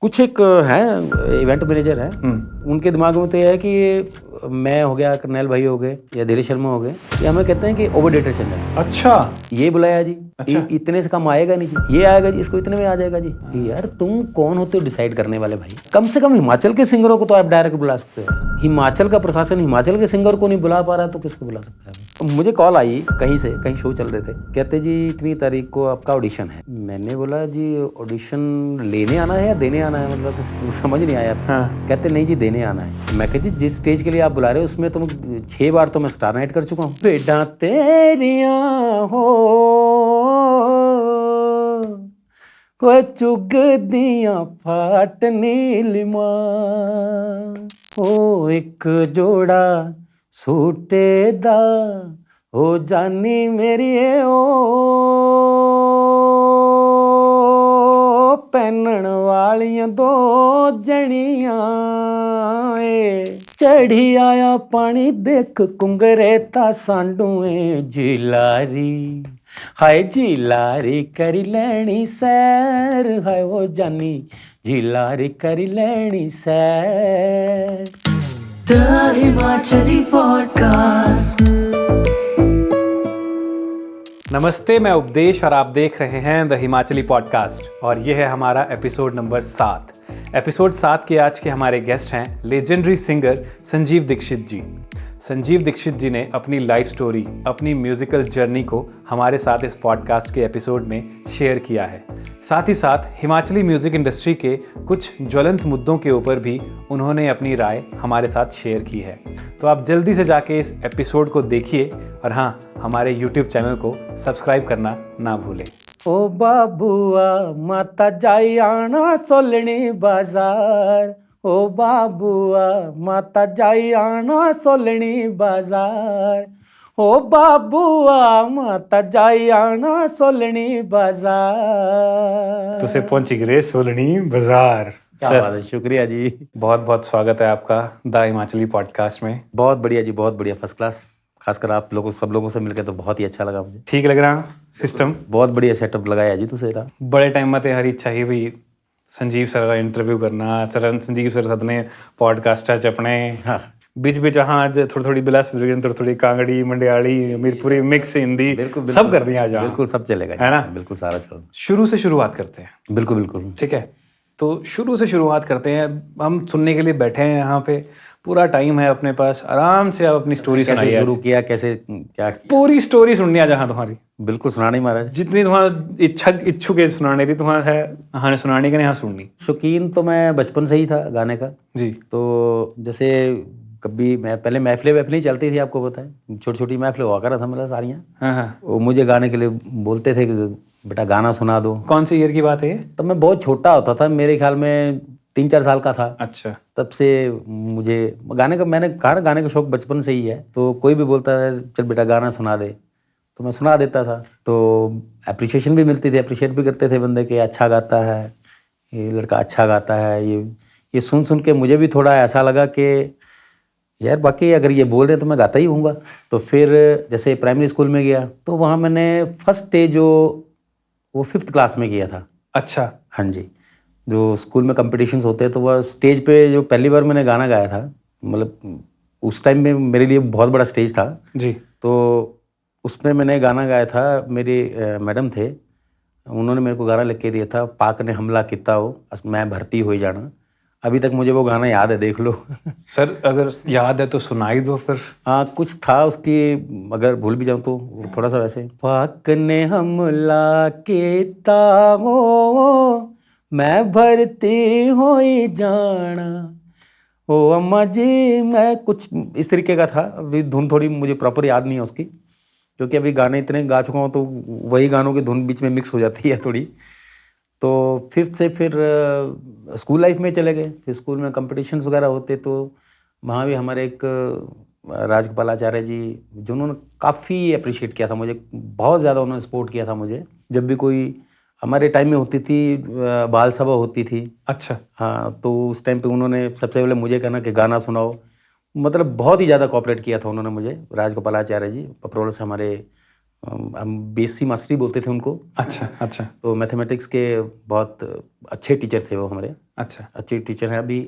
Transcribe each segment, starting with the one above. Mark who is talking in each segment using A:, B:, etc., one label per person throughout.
A: कुछ एक है इवेंट मैनेजर है, उनके दिमाग में तो ये है कि ये मैं हो गया, करनैल भाई हो गए या धीरेश शर्मा हो गए, ये हमें कहते हैं कि ओवर डेटर चल रहा है।
B: अच्छा,
A: ये बुलाया जी,
B: अच्छा।
A: इतने से कम आएगा नहीं जी, ये आएगा जी, इसको इतने में आ जाएगा जी। यार तुम कौन होते हो डिसाइड करने वाले भाई? कम से कम हिमाचल के सिंगरों को तो आप डायरेक्ट बुला सकते हो। हिमाचल का प्रशासन हिमाचल के सिंगर को नहीं बुला पा रहा तो किसको बुला सकता है? तो मुझे कॉल आई कहीं से, कहीं शो चल रहे थे, कहते जी इतनी तारीख को आपका ऑडिशन है। मैंने बोला जी ऑडिशन लेने आना है या देने आना है, मतलब समझ नहीं आया।
B: हाँ।
A: कहते नहीं जी देने आना है। मैं कहती जिस स्टेज के लिए आप बुला रहे हो उसमें तुम 6 बार तो मैं स्टार नाइट कर चुका हूँ। बेटा तेरियां हो कोई चुग दियां फाट नीलिमा, ओ एक जोड़ा सूटे दा हो जानी मेरी ओ पहनण वालियां दो जनियां चढ़ी आया पानी देख कुंगरे ता सांडूए जिलारी, हाय जिलारी करी लैनी सैर, हाय वो जानी जिलारी करी लैनी सैर।
C: The Himachali podcast.
B: नमस्ते, मैं उपदेश और आप देख रहे हैं द हिमाचली पॉडकास्ट और ये है हमारा एपिसोड नंबर 7। एपिसोड 7 के आज के हमारे गेस्ट हैं लेजेंडरी सिंगर संजीव दीक्षित जी। संजीव दीक्षित जी ने अपनी लाइफ स्टोरी, अपनी म्यूजिकल जर्नी को हमारे साथ इस पॉडकास्ट के एपिसोड में शेयर किया है। साथ ही साथ हिमाचली म्यूज़िक इंडस्ट्री के कुछ ज्वलंत मुद्दों के ऊपर भी उन्होंने अपनी राय हमारे साथ शेयर की है। तो आप जल्दी से जाके इस एपिसोड को देखिए और हाँ, हमारे यूट्यूब चैनल को सब्सक्राइब करना ना भूलें।
A: ओ बाबुआ माता जाई आना सोलनी बाजार, ओ बाबुआ माता जाई आना सोलनी बाजार, ओ बाबुआ माता जाई आना सोलनी बाजार।
B: तो से पहुंची गए सोलनी बाजार।
A: क्या बात है, शुक्रिया जी।
B: बहुत बहुत स्वागत है आपका द हिमाचली पॉडकास्ट में।
A: बहुत बढ़िया जी, बहुत बढ़िया, फर्स्ट क्लास। खासकर आप लोगों सब लोगों से मिलकर तो बहुत ही अच्छा लगा मुझे।
B: ठीक लग रहा सिस्टम?
A: बहुत बढ़िया सेटअप लगाया जी तुसे।
B: बड़े टाइम में हरी इच्छा ही भी संजीव सर का इंटरव्यू करना, सर संजीव सर साथ ने पॉडकास्ट अपने बीच बीच हाँ थोड़ी थोड़ी बिलासपुरी, थोड़ी कांगड़ी, मंडियाली, मीरपुरी मिक्स हिंदी सब कर दिया आज।
A: बिल्कुल सब चलेगा
B: है ना,
A: बिल्कुल सारा चल।
B: शुरू से शुरुआत करते हैं।
A: बिल्कुल बिल्कुल
B: ठीक है, तो शुरू से शुरुआत करते हैं। हम सुनने के लिए बैठे हैं यहाँ पे, पूरा टाइम है अपने पास, आराम से आप अपनी स्टोरी सुनाइए।
A: कैसे शुरू किया, कैसे क्या किया?
B: पूरी स्टोरी सुननी है जहाँ तुम्हारी।
A: बिल्कुल सुनानी महाराज,
B: जितनी तुम्हारा इच्छुक है सुनाने की तुम्हारा है, हाँ सुनाने के यहाँ सुननी।
A: शौकीन तो मैं बचपन से ही था गाने का
B: जी।
A: तो जैसे कभी मैं पहले महफिलें चलती थी, आपको पता है, छोटी छोटी महफिलें हुआ करा था मतलब सारियाँ।
B: हाँ।
A: वो मुझे गाने के लिए बोलते थे कि बेटा गाना सुना दो।
B: कौन सी ईयर की बात है ये?
A: तब मैं बहुत छोटा होता था, मेरे ख्याल में 3-4 साल का था।
B: अच्छा।
A: तब से मुझे गाने का, मैंने कहा गाने का शौक बचपन से ही है। तो कोई भी बोलता है चल बेटा गाना सुना दे तो मैं सुना देता था। तो अप्रिशिएशन भी मिलती थी, अप्रिशिएट भी करते थे बंदे के, अच्छा गाता है ये लड़का, अच्छा गाता है। ये सुन के मुझे भी थोड़ा ऐसा लगा कि यार बाकी अगर ये बोल रहे हैं तो मैं गाता ही हूँगा। तो फिर जैसे प्राइमरी स्कूल में गया तो वहाँ मैंने फर्स्ट स्टेज जो वो 5th क्लास में किया था।
B: अच्छा।
A: हाँ जी, जो स्कूल में कंपटीशंस होते हैं तो वह स्टेज पे जो पहली बार मैंने गाना गाया था, मतलब उस टाइम में मेरे लिए बहुत बड़ा स्टेज था
B: जी।
A: तो उसमें मैंने गाना गाया था। मेरे मैडम थे, उन्होंने मेरे को गाना लिख के दिया था, पाक ने हमला किता हो मैं भर्ती हो जाना। अभी तक मुझे वो गाना याद है, देख लो।
B: सर अगर याद है तो सुनाई दो फिर।
A: हाँ कुछ था उसकी, अगर भूल भी जाऊँ तो थोड़ा सा वैसे। पाक ने हमला किता हो मैं भर्ती हो जाना, ओ अम्मा जी मैं, कुछ इस तरीके का था। अभी धुन थोड़ी मुझे प्रॉपर याद नहीं है उसकी, क्योंकि अभी गाने इतने गा चुका हूँ तो वही गानों की धुन बीच में मिक्स हो जाती है थोड़ी। तो 5th से फिर स्कूल लाइफ में चले गए। फिर स्कूल में कंपटीशंस वगैरह होते तो वहाँ भी हमारे एक राजगोपाल आचार्य जी, जिन्होंने काफ़ी अप्रिशिएट किया था मुझे, बहुत ज़्यादा उन्होंने सपोर्ट किया था मुझे। जब भी कोई हमारे टाइम में होती थी बाल सभा होती थी।
B: अच्छा।
A: हाँ, तो उस टाइम पे उन्होंने सबसे पहले मुझे कहना कि गाना सुनाओ, मतलब बहुत ही ज़्यादा कोऑपरेट किया था उन्होंने मुझे, राजगोपाल आचार्य जी, पपरोल से हमारे हम बीएससी मास्टरी बोलते थे उनको।
B: अच्छा अच्छा
A: तो मैथमेटिक्स के बहुत अच्छे टीचर थे वो हमारे,
B: अच्छा।
A: अच्छे टीचर हैं अभी,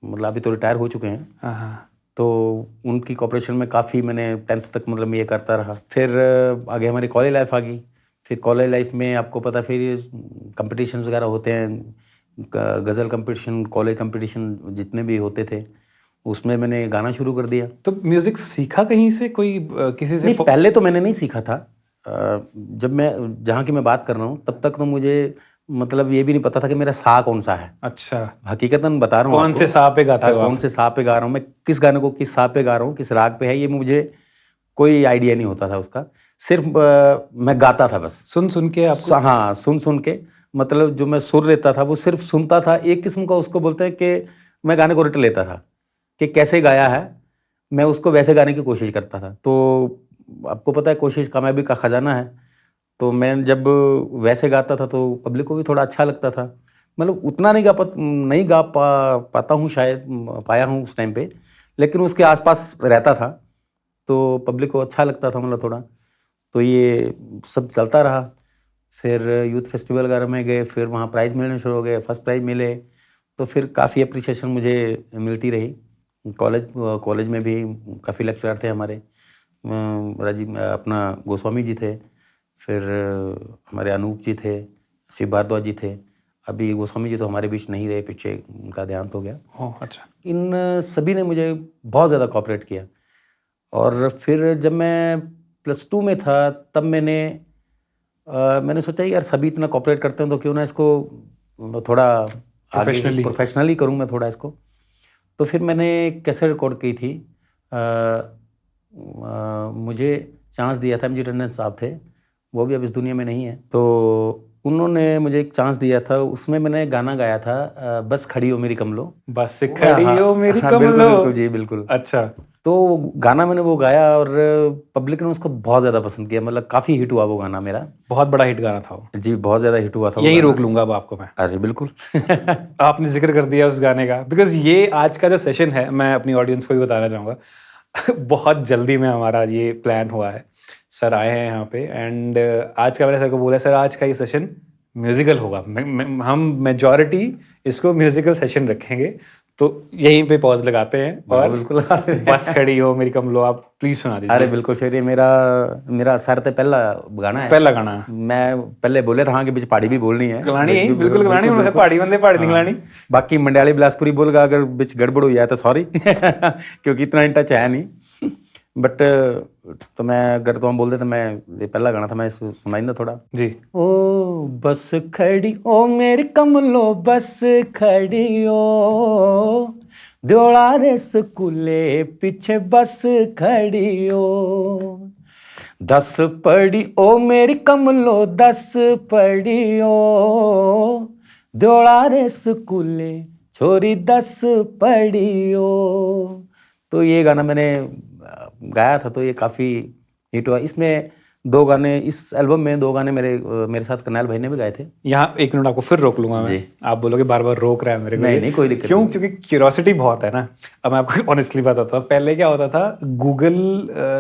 A: मतलब अभी तो रिटायर हो चुके हैं।
B: हाँ हाँ।
A: तो उनकी कॉपरेशन में काफ़ी मैंने 10th तक मतलब मैं ये करता रहा। फिर आगे हमारी कॉलेज लाइफ आ गई। फिर कॉलेज लाइफ में आपको पता फिर कंपटीशन वगैरह होते हैं, गज़ल कंपटीशन, कॉलेज कंपटीशन जितने भी होते थे उसमें मैंने गाना शुरू कर दिया।
B: तो म्यूजिक सीखा कहीं से, कोई किसी से?
A: नहीं, पहले तो मैंने नहीं सीखा था। जब मैं जहाँ की मैं बात कर रहा हूँ तब तक तो मुझे मतलब ये भी नहीं पता था कि मेरा सा कौन सा है।
B: अच्छा,
A: हकीकतन बता रहा हूँ
B: कौन
A: आपको।
B: से सा पे गाते हो आप?
A: कौन से सा पे गा रहा हूँ मैं, किस गाने को किस सा पे गा रहा हूँ, किस राग पे है, ये मुझे कोई आइडिया नहीं होता था उसका। सिर्फ मैं गाता था बस,
B: सुन सुन के आपको?
A: हाँ, सुन सुन के, मतलब जो मैं सुर लेता था वो सिर्फ सुनता था। एक किस्म का उसको बोलते हैं कि मैं गाने को रट लेता था कि कैसे गाया है, मैं उसको वैसे गाने की कोशिश करता था। तो आपको पता है कोशिश कामयाबी का खजाना है। तो मैं जब वैसे गाता था तो पब्लिक को भी थोड़ा अच्छा लगता था। मतलब उतना नहीं गा पाता हूँ शायद, पाया हूँ उस टाइम पे, लेकिन उसके आसपास रहता था तो पब्लिक को अच्छा लगता था मतलब थोड़ा। तो ये सब चलता रहा। फिर यूथ फेस्टिवल वगैरह में गए, फिर वहाँ प्राइज़ मिलने शुरू हो गए, फर्स्ट प्राइज़ मिले, तो फिर काफ़ी अप्रिसिएशन मुझे मिलती रही। कॉलेज में भी काफ़ी लेक्चरर थे हमारे, राजीव अपना गोस्वामी जी थे, फिर हमारे अनूप जी थे, शिव भारद्वाज जी थे। अभी गोस्वामी जी तो हमारे बीच नहीं रहे, पीछे उनका देहांत हो गया।
B: ओह अच्छा।
A: इन सभी ने मुझे बहुत ज़्यादा कोऑपरेट किया। और फिर जब मैं +2 में था तब मैंने सोचा यार सभी इतना कोऑपरेट करते हैं तो क्यों ना इसको थोड़ा आगे प्रोफेशनली करूँ मैं थोड़ा इसको। तो फिर मैंने कैसेट रिकॉर्ड की थी। मुझे चांस दिया था, एमजी टंडन साहब थे, वो भी अब इस दुनिया में नहीं है। तो उन्होंने मुझे एक चांस दिया था, उसमें मैंने गाना गाया था बस खड़ी हो मेरी कमलो।
B: बस खड़ी हो मेरी
A: हाँ,
B: कमलो।
A: बिल्कुल बिल्कुल जी, बिल्कुल।
B: अच्छा।
A: तो गाना मैंने वो गाया और पब्लिक ने उसको बहुत ज़्यादा पसंद किया, मतलब काफ़ी हिट हुआ वो गाना मेरा।
B: बहुत बड़ा हिट गाना था वो
A: जी, बहुत ज़्यादा हिट हुआ था वो
B: यही
A: गाना।
B: रोक लूंगा अब आपको मैं।
A: अरे बिल्कुल।
B: आपने जिक्र कर दिया उस गाने का, बिकॉज ये आज का जो सेशन है मैं अपनी ऑडियंस को भी बताना चाहूँगा। बहुत जल्दी में हमारा ये प्लान हुआ है, सर आए हैं यहाँ पे एंड आज का मैंने सर को बोला सर आज का ये सेशन म्यूजिकल होगा, हम मेजॉरिटी इसको म्यूजिकल सेशन रखेंगे, तो यहीं पे पॉज लगाते हैं और
A: बिल्कुल।
B: बस खड़ी हो मेरी कमलो आप प्लीज सुना दीजिए।
A: अरे बिल्कुल सर, ये मेरा सर ते पहला गाना है।
B: पहला गाना
A: मैं पहले बोले था कि बिच पहाड़ी भी बोलनी है,
B: गलानी है, बिल्कुल गलानी है, पहाड़ी बंदे पहाड़ी नहीं गलानी।
A: बाकी मंडियाली बिलासपुरी बोलगा अगर बिच गड़बड़ हुई है तो सॉरी क्योंकि इतना इन टच है नहीं। बट तो मैं अगर तो हम बोलते तो मैं ये पहला गाना था, मैं सुनाई ना थोड़ा
B: जी।
A: ओ बस खड़ी ओ मेरी कमलो बस खड़ी ओ, द्योड़ा रे स्कूले पीछे बस खड़ी ओ, 10 पढ़ी ओ मेरी कमलो 10 पढ़ी ओ, द्योड़ा रे स्कूले छोरी 10 पढ़ी ओ। तो ये गाना मैंने गाया था, तो ये काफ़ी हिट हुआ। इसमें 2 गाने, इस एल्बम में 2 गाने मेरे साथ करनाल भाई ने भी गाए थे।
B: यहाँ 1 मिनट आपको फिर रोक लूंगा मैं, आप बोलोगे बार बार रोक रहा है मेरे को।
A: नहीं कोई दिक्कत
B: क्यों? क्योंकि क्यूरियोसिटी बहुत है ना। अब मैं आपको ऑनेस्टली बताता हूँ, पहले क्या होता था, गूगल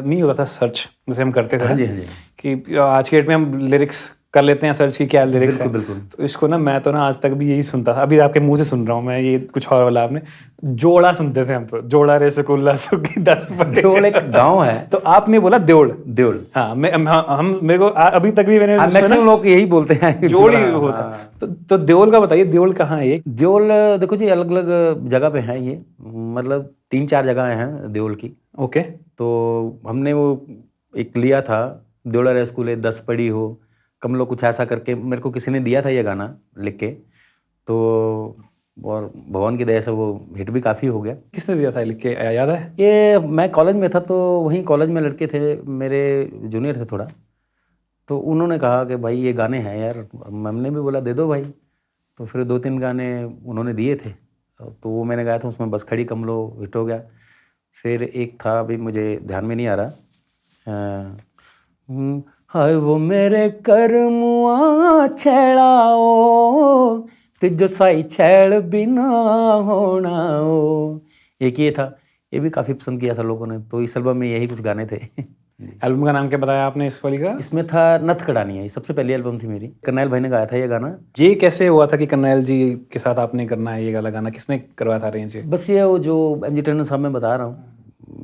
B: नहीं होता था सर्च जैसे हम करते थे।
A: हाँ जी, हाँ जी।
B: कि आज के डेट में हम लिरिक्स कर लेते हैं सर्च की क्या लिरिक्स है।
A: बिल्कुल।
B: तो इसको ना मैं तो ना आज तक भी यही सुनता था, अभी आपके मुंह से सुन रहा हूँ मैं, ये कुछ और वाला आपने जोड़ा सुनते थे हम, तो जोड़ा रे स्कूला सुखी 10 पढ़े।
A: देवल एक गांव है,
B: तो आपने बोला देवल।
A: हाँ,
B: हम मेरे को अभी तक भी मैंने
A: मैक्सिमम लोग यही बोलते हैं
B: जोड़ ही होता। तो देवल का बताइए, देवल कहाँ है ये?
A: देवल देखो जी अलग अलग जगह पे है ये, मतलब 3-4 जगह हैं देवल की।
B: ओके।
A: तो हमने वो एक लिया था, देवला रे स्कूले 10 पढ़ी हो कमलो, कुछ ऐसा करके मेरे को किसी ने दिया था ये गाना लिख के। तो और भगवान की दया से वो हिट भी काफ़ी हो गया।
B: किसने दिया था लिख के, याद है?
A: ये मैं कॉलेज में था, तो वहीं कॉलेज में लड़के थे मेरे जूनियर थे थोड़ा, तो उन्होंने कहा कि भाई ये गाने हैं यार, हमने भी बोला दे दो भाई। तो फिर 2-3 गाने उन्होंने दिए थे, तो वो मैंने गाया था, उसमें बस खड़ी कमलो हिट हो गया। फिर एक था, अभी मुझे ध्यान में नहीं आ रहा, हाय वो मेरे करमुआ छेड़ाओ तिजो साई छेड़ बिना होना हो, एक ये था, ये भी काफ़ी पसंद किया था लोगों ने। तो इस एल्बम में यही कुछ गाने थे।
B: एल्बम का नाम क्या बताया आपने इस वाली का?
A: इसमें था नथ कड़ानी, ये सबसे पहली एल्बम थी मेरी। करनैल भाई ने गाया था ये गाना।
B: ये कैसे हुआ था कि करनैल जी के साथ आपने करना है ये वाला गाना? किसने करवाया था अरेंज?
A: बस ये वो जो MG टंडन साहब मैं बता रहा हूँ,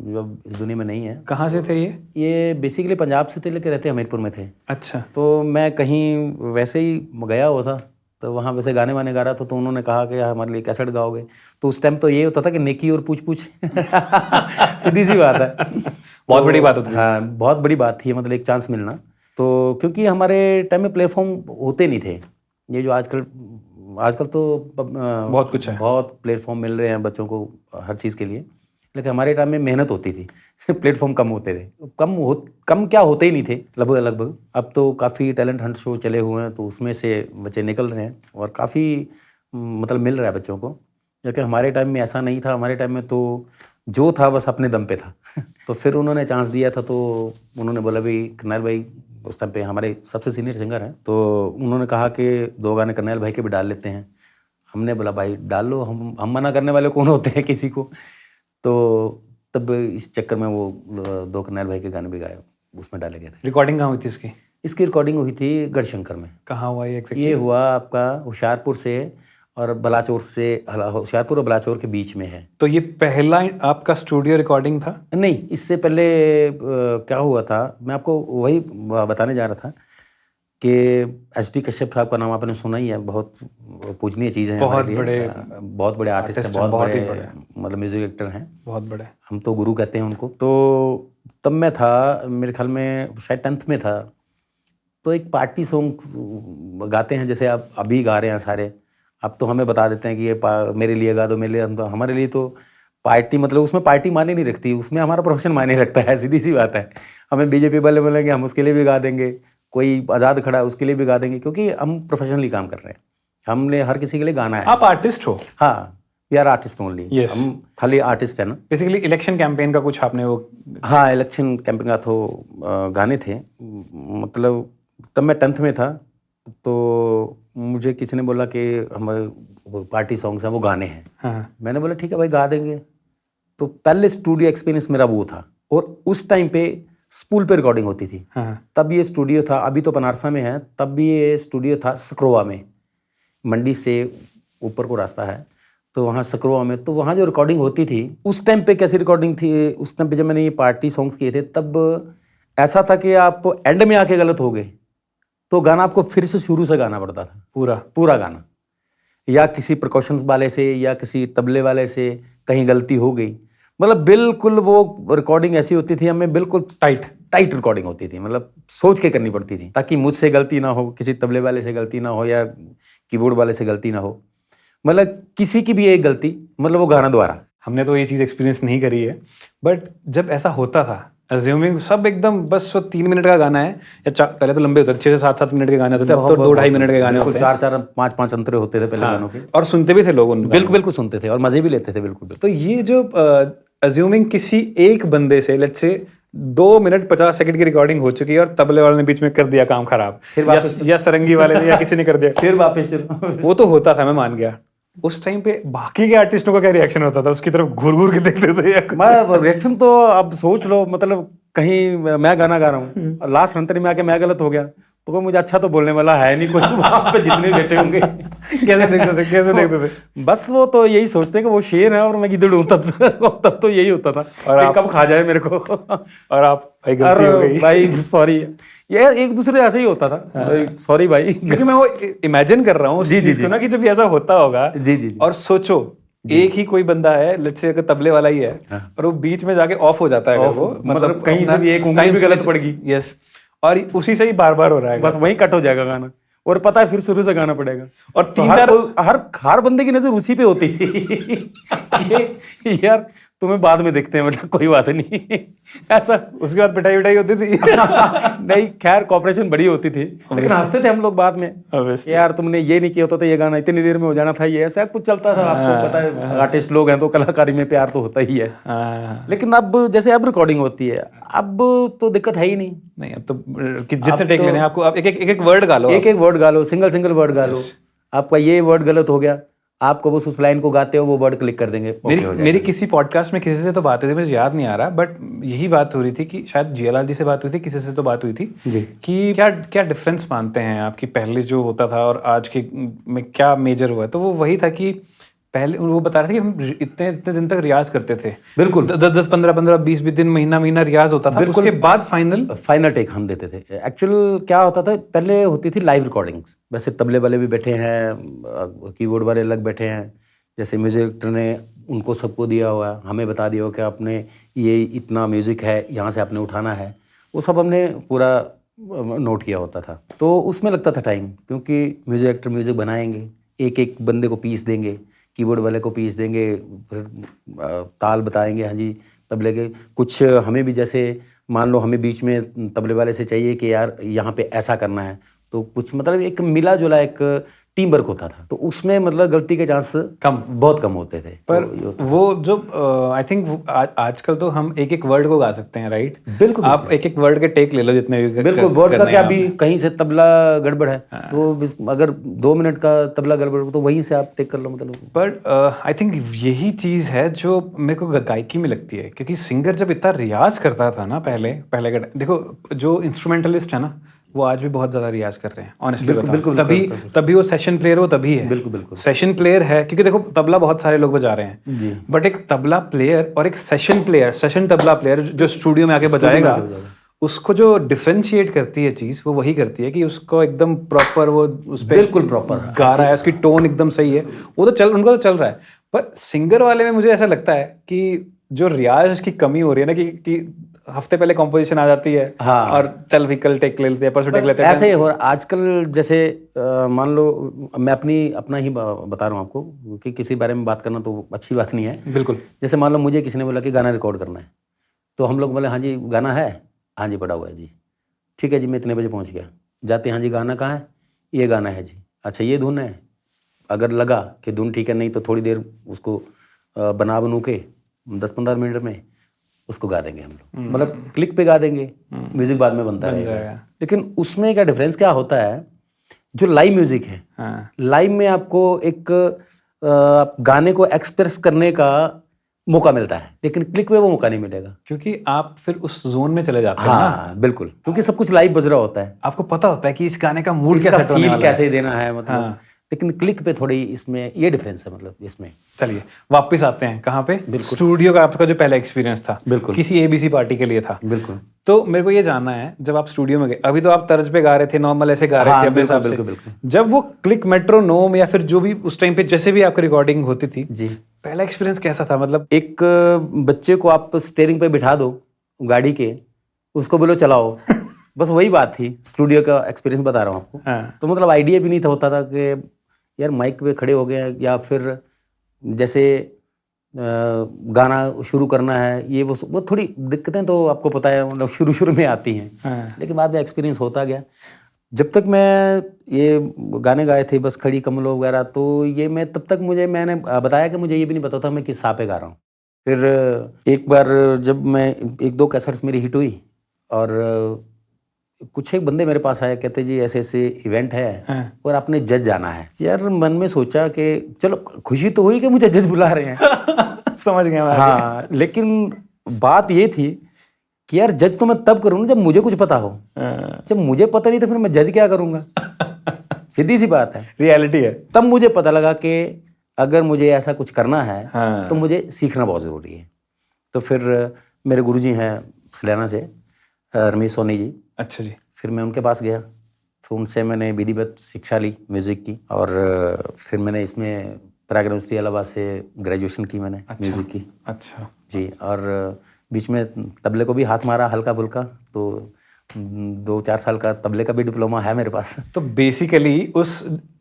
A: जो अब इस दुनिया में नहीं है।
B: कहाँ से थे ये?
A: ये बेसिकली पंजाब से थे, लेके रहते हमीरपुर में थे।
B: अच्छा।
A: तो मैं कहीं वैसे ही गया हुआ था, तो वहाँ वैसे गाने वाने गा रहा था, तो उन्होंने कहा कि यार हमारे लिए कैसेट गाओगे। तो उस टाइम तो ये होता था कि नेकी और पूछ पूछ सीधी सी बात है।
B: बहुत बड़ी बात होती थी।
A: हाँ, बहुत बड़ी बात थी, मतलब एक चांस मिलना। तो क्योंकि हमारे टाइम में प्लेटफॉर्म होते नहीं थे, ये जो आजकल तो
B: बहुत कुछ है,
A: बहुत प्लेटफॉर्म मिल रहे हैं बच्चों को हर चीज़ के लिए। लेकिन हमारे टाइम में मेहनत होती थी प्लेटफॉर्म कम होते थे, कम क्या होते ही नहीं थे लगभग। अब तो काफ़ी टैलेंट हंट शो चले हुए हैं, तो उसमें से बच्चे निकल रहे हैं और काफ़ी मतलब मिल रहा है बच्चों को। लेकिन हमारे टाइम में ऐसा नहीं था। हमारे टाइम में तो जो था बस अपने दम पे था तो फिर उन्होंने चांस दिया था, तो उन्होंने बोला भाई करनैल भाई उस टाइम पे हमारे सबसे सीनियर सिंगर हैं, तो उन्होंने कहा कि 2 गाने करनैल भाई के भी डाल लेते हैं। हमने बोला भाई डाल लो, हम मना करने वाले कौन होते हैं किसी को। तो तब इस चक्कर में वो 2 करनैल भाई के गाने भी गाए, उसमें डाले गए थे।
B: रिकॉर्डिंग कहाँ हुई थी इसकी?
A: इसकी रिकॉर्डिंग हुई थी गढ़शंकर में।
B: कहाँ हुआ ये exactly?
A: ये हुआ आपका होशियारपुर से और बलाचौर से, होशियारपुर और बलाचौर के बीच में है।
B: तो ये पहला आपका स्टूडियो रिकॉर्डिंग था?
A: नहीं, इससे पहले क्या हुआ था, मैं आपको वही बताने जा रहा था कि SD कश्यप साहब का नाम आपने सुना ही है, बहुत पूजनीय चीज़ है,
B: बहुत
A: बड़े आर्टिस्ट हैं, बहुत बड़े मतलब म्यूजिक डायरेक्टर हैं,
B: बहुत बड़े।
A: हम तो गुरु कहते हैं उनको। तो तब मैं था, मेरे ख्याल में शायद 10th में था, तो एक पार्टी सॉन्ग गाते हैं जैसे आप अभी गा रहे हैं सारे। अब तो हमें बता देते हैं कि ये मेरे लिए गा दो, मेरे लिए। तो हमारे लिए तो पार्टी मतलब उसमें पार्टी मायने नहीं रखती, उसमें हमारा प्रोफेशन मायने रखता है, सीधी सी बात है। हमें BJP वाले बोलेंगे हम उसके लिए भी गा देंगे, कोई आज़ाद खड़ा है उसके लिए भी गा देंगे, क्योंकि हम प्रोफेशनली काम कर रहे हैं, हमने हर किसी के लिए गाना है।
B: आप आर्टिस्ट हो?
A: हाँ, we are artist only.
B: Yes.
A: हम खाली आर्टिस्ट है ना।
B: बेसिकली इलेक्शन कैंपेन का कुछ आपने वो?
A: हाँ, इलेक्शन कैंपेन का तो गाने थे। मतलब तब मैं 10th में था, तो मुझे किसी ने बोला कि हमारे पार्टी सॉन्ग्स हैं वो गाने हैं।
B: हाँ।
A: मैंने बोला ठीक है भाई गा देंगे। तो पहले स्टूडियो एक्सपीरियंस मेरा वो था, और उस टाइम पे स्पूल पे रिकॉर्डिंग होती थी।
B: हाँ।
A: तब ये स्टूडियो था, अभी तो बनारसा में है, तब भी ये स्टूडियो था सकरोवा में, मंडी से ऊपर को रास्ता है, तो वहाँ सकरोवा में। तो वहाँ जो रिकॉर्डिंग होती थी उस टाइम पे, कैसी रिकॉर्डिंग थी उस टाइम पे, जब मैंने ये पार्टी सॉन्ग्स किए थे, तब ऐसा था कि आप एंड में आके गलत हो गए तो गाना आपको फिर से शुरू से गाना पड़ता था, पूरा गाना, या किसी प्रिकॉशंस वाले से या किसी तबले वाले से कहीं गलती हो गई, मतलब बिल्कुल वो रिकॉर्डिंग ऐसी होती थी, हमें बिल्कुल टाइट रिकॉर्डिंग होती थी, मतलब सोच के करनी पड़ती थी, ताकि मुझसे गलती ना हो, किसी तबले वाले से गलती ना हो, या कीबोर्ड वाले से गलती ना हो, मतलब किसी की भी एक गलती, मतलब वो गाना द्वारा।
B: हमने तो ये चीज़ एक्सपीरियंस नहीं करी है, बट जब ऐसा होता था, अज्यूमिंग सब एकदम बस वो 3 मिनट का गाना है, या पहले तो लंबे होते थे, 6 से 7 मिनट के गाने होते थे, अब तो 2-2.5 मिनट के गाने होते हैं,
A: 4-4 5-5 अंतरे होते थे पहले गानों के,
B: और सुनते भी थे लोग उनको,
A: बिल्कुल सुनते थे और मजे भी लेते थे, बिल्कुल।
B: तो ये जो अज्यूमिंग किसी एक बंदे से लेट्स से 2 मिनट 50 सेकंड की रिकॉर्डिंग हो चुकी है और तबले वाले ने बीच में कर दिया काम खराब, या सरंगी वाले ने या किसी ने कर दिया,
A: फिर वापस
B: वो तो होता था, मैं मान गया। उस टाइम पे बाकी के आर्टिस्टों का क्या रिएक्शन होता था? उसकी तरफ घूर घूर के देखते थे या कुछ?
A: मैं रिएक्शन तो अब सोच लो, मतलब कहीं मैं गाना गा रहा हूँ, लास्ट अंतरी में आके मैं गलत हो गया, तो कोई मुझे अच्छा तो बोलने वाला है नहीं कोई वहाँ पे जितने बैठे होंगे।
B: कैसे देखते थे?
A: बस वो तो यही सोचते हैं कि वो शेर है और मैं गिद्दड़ हूँ, तब तो यही होता था, और आप कब खा जाए मेरे को।
B: और आप भाई गलती हो गई,
A: भाई सॉरी, ये एक दूसरे ऐसे ही होता था, सॉरी भाई।
B: क्योंकि मैं वो इमेजिन कर रहा हूँ उस चीज को ना, कि जब ऐसा होता होगा, और सोचो एक ही कोई बंदा है, लेट्स से अगर तबले वाला ही है, और वो बीच में जाके ऑफ हो जाता है, अगर वो
A: मतलब कहीं से भी एक उंगली भी गलत पड़ गई,
B: यस, और उसी से ही बार बार हो रहा है,
A: बस वहीं कट हो जाएगा गाना, और पता है फिर शुरू से गाना पड़ेगा। और
B: तो
A: 3-4 हर बंदे की नजर उसी पे होती थी ये यार तुम्हें बाद में देखते हैं, मतलब कोई बात नहीं ऐसा।
B: उसके बाद पिटाई होती थी
A: नहीं, खैर कॉपरेशन बड़ी होती थी, लेकिन हंसते थे हम लोग बाद में, यार तुमने ये नहीं किया होता तो ये गाना इतनी देर में हो जाना था, ये ऐसा कुछ चलता था। आपको पता है आर्टिस्ट लोग हैं तो कलाकारी में प्यार तो होता ही है। लेकिन अब जैसे अब रिकॉर्डिंग होती है, अब तो दिक्कत है ही नहीं।
B: अब तो जितने टेक लेने आपको, आप एक वर्ड गा लो,
A: एक वर्ड गा लो, सिंगल वर्ड गा लो, आपका ये वर्ड गलत हो गया आप कब उस लाइन को गाते हो वो वर्ड क्लिक कर देंगे, okay हो जाएगा।
B: मेरी किसी पॉडकास्ट में किसी से तो बात हुई थी, मुझे याद नहीं आ रहा, बट यही बात हो रही थी कि शायद जियालाल जी से बात हुई थी, किसी से तो बात हुई थी
A: जी।
B: कि क्या क्या डिफरेंस मानते हैं आपकी पहले जो होता था और आज के में क्या मेजर हुआ है। तो वो वही था कि पहले वो बता रहे थे कि हम इतने इतने दिन तक रियाज करते थे,
A: बिल्कुल
B: 10 15 15 20 20 दिन, महीना रियाज होता था,
A: बिल्कुल।
B: उसके बाद फाइनल
A: टेक हम देते थे। एक्चुअल क्या होता था, पहले होती थी लाइव रिकॉर्डिंग्स। वैसे तबले वाले भी बैठे हैं, कीबोर्ड वाले अलग बैठे हैं, जैसे म्यूजिक डायरेक्टर ने उनको सबको दिया हुआ है, हमें बता दिया हो कि आपने ये इतना म्यूजिक है, यहाँ से आपने उठाना है, वो सब हमने पूरा नोट किया होता था। तो उसमें लगता था टाइम, क्योंकि म्यूजिक डायरेक्टर म्यूजिक बनाएंगे, एक एक बंदे को पीस देंगे, कीबोर्ड वाले को पीस देंगे, फिर ताल बताएंगे, हाँ जी तबले के कुछ हमें भी, जैसे मान लो हमें बीच में तबले वाले से चाहिए कि यार यहाँ पे ऐसा करना है, तो कुछ मतलब एक मिला जुला एक टीम वर्क होता था, तो उसमें मतलब गलती के चांस बहुत कम होते थे।
B: पर
A: तो
B: वो जो आई थिंक आजकल तो हम एक एक वर्ड को गा सकते हैं, राइट?
A: बिल्कुल
B: आप एक एक वर्ड के टेक ले लो जितने भी
A: बिल्कुल। वर्ड का क्या, भी कहीं से तबला गड़बड़ है तो अगर 2 मिनट का तबला गड़बड़ हो तो वहीं से आप टेक कर लो मतलब।
B: पर आई थिंक यही चीज़ है जो मेरे को गायकी में लगती है, क्योंकि सिंगर जब इतना रियाज करता था ना पहले का, देखो जो इंस्ट्रूमेंटलिस्ट है ना वो आज भी बहुत ज्यादा रियाज कर रहे हैं, ऑनेस्टली बताओ। तभी वो सेशन प्लेयर, वो तभी है, बिल्कुल सेशन प्लेयर है, क्योंकि देखो तबला बहुत सारे लोग बजा रहे हैं
A: जी,
B: बट एक तबला प्लेयर और एक session player, session tabla player जो स्टूडियो में आके बजाएगा, उसको जो डिफरेंशिएट करती है चीज, वो वही करती है कि उसको एकदम प्रॉपर वो उस पे
A: बिल्कुल प्रॉपर
B: गा रहा है, उसकी टोन एकदम सही है, वो तो उनको तो चल रहा है। पर सिंगर वाले में मुझे ऐसा लगता है कि जो रियाज की कमी हो रही है ना, कि हफ्ते पहले कंपोजिशन आ जाती है,
A: हाँ,
B: और चल भी कल टेक ले लेते हैं, परसों टेक लेते हैं,
A: ऐसे ही हो। आजकल जैसे मान लो मैं अपना ही बता रहा हूँ आपको, कि किसी बारे में बात करना तो अच्छी बात नहीं है।
B: बिल्कुल।
A: जैसे मान लो मुझे किसी ने बोला कि गाना रिकॉर्ड करना है, तो हम लोग बोले हाँ जी गाना है, हाँ जी पड़ा हुआ है जी, ठीक है जी मैं इतने बजे पहुँच गया, जाते हाँ जी गाना कहाँ है, ये गाना है जी, अच्छा ये धुन है, अगर लगा कि धुन ठीक है, नहीं तो थोड़ी देर उसको बनू के 10-15 मिनट में उसको गा देंगे हम लोग, मतलब क्लिक पे गा देंगे, म्यूजिक बाद में बनता रहेगा। लेकिन उसमें क्या डिफरेंस क्या होता है, जो लाइव म्यूजिक है, लाइव में आपको एक गाने को एक्सप्रेस करने का मौका मिलता है, लेकिन क्लिक पे वो मौका नहीं मिलेगा,
B: क्योंकि आप फिर उस जोन में चले जाते हैं
A: ना। बिल्कुल, क्योंकि सब कुछ लाइव बज रहा होता है,
B: आपको पता होता है कि इस गाने का मूड
A: क्या सेट होने वाला है, कैसे देना है मतलब। लेकिन क्लिक पे थोड़ी इसमें ये डिफरेंस है, मतलब इसमें।
B: चलिए वापस आते हैं कहाँ पे, स्टूडियो का आपका जो पहला एक्सपीरियंस था,
A: बिल्कुल
B: किसी एबीसी पार्टी के लिए था,
A: बिल्कुल।
B: तो मेरे को ये जानना है, जब आप स्टूडियो में गए, अभी तो आप तर्ज पे गा रहे थे, नॉर्मल ऐसे गा रहे थे अपने हिसाब से, जब वो क्लिक मेट्रोनोम या फिर जो भी उस टाइम पे जैसे भी आपकी रिकॉर्डिंग होती थी
A: जी,
B: पहला एक्सपीरियंस कैसा था? मतलब
A: एक बच्चे को आप स्टीयरिंग पे बिठा दो गाड़ी के, उसको बोलो चलाओ, बस वही बात थी। स्टूडियो का एक्सपीरियंस बता रहा हूँ आपको। तो मतलब आइडिया भी नहीं था, होता था कि यार माइक पे खड़े हो गए, या फिर जैसे गाना शुरू करना है, ये वो थोड़ी दिक्कतें तो आपको पता है, मतलब शुरू में आती हैं, लेकिन बाद में एक्सपीरियंस होता गया। जब तक मैं ये गाने गाए थे, बस खड़ी कमलों वगैरह, तो ये मैं तब तक मैंने बताया कि मुझे ये भी नहीं पता था मैं किस सा पे गा रहा हूँ। फिर एक बार जब मैं 1-2 कैसेट्स मेरी हिट हुई, और कुछ एक बंदे मेरे पास आए, कहते जी ऐसे ऐसे इवेंट है और आपने जज जाना है। यार मन में सोचा कि चलो खुशी तो हुई कि मुझे जज बुला रहे हैं
B: समझ गया मैं।
A: हाँ, लेकिन बात ये थी कि यार जज तो मैं तब करूँ जब मुझे कुछ पता हो, जब मुझे पता नहीं तो फिर मैं जज क्या करूँगा सीधी सी बात है, रियलिटी है। तब मुझे पता लगा कि अगर मुझे ऐसा कुछ करना है तो मुझे सीखना बहुत ज़रूरी है। तो फिर मेरे गुरुजी हैं सलेना से, रमेश सोनी जी।
B: अच्छा जी।
A: फिर मैं उनके पास गया, फिर उनसे मैंने विधिवत शिक्षा ली म्यूज़िक की, और फिर मैंने इसमें प्रयाग यूनिवर्सिटी इलाहाबाद से ग्रेजुएशन की मैंने म्यूज़िक की।
B: अच्छा
A: जी, और बीच में तबले को भी हाथ मारा हल्का फुल्का, तो 2-4 साल का तबले का भी डिप्लोमा है मेरे पास।
B: तो बेसिकली उस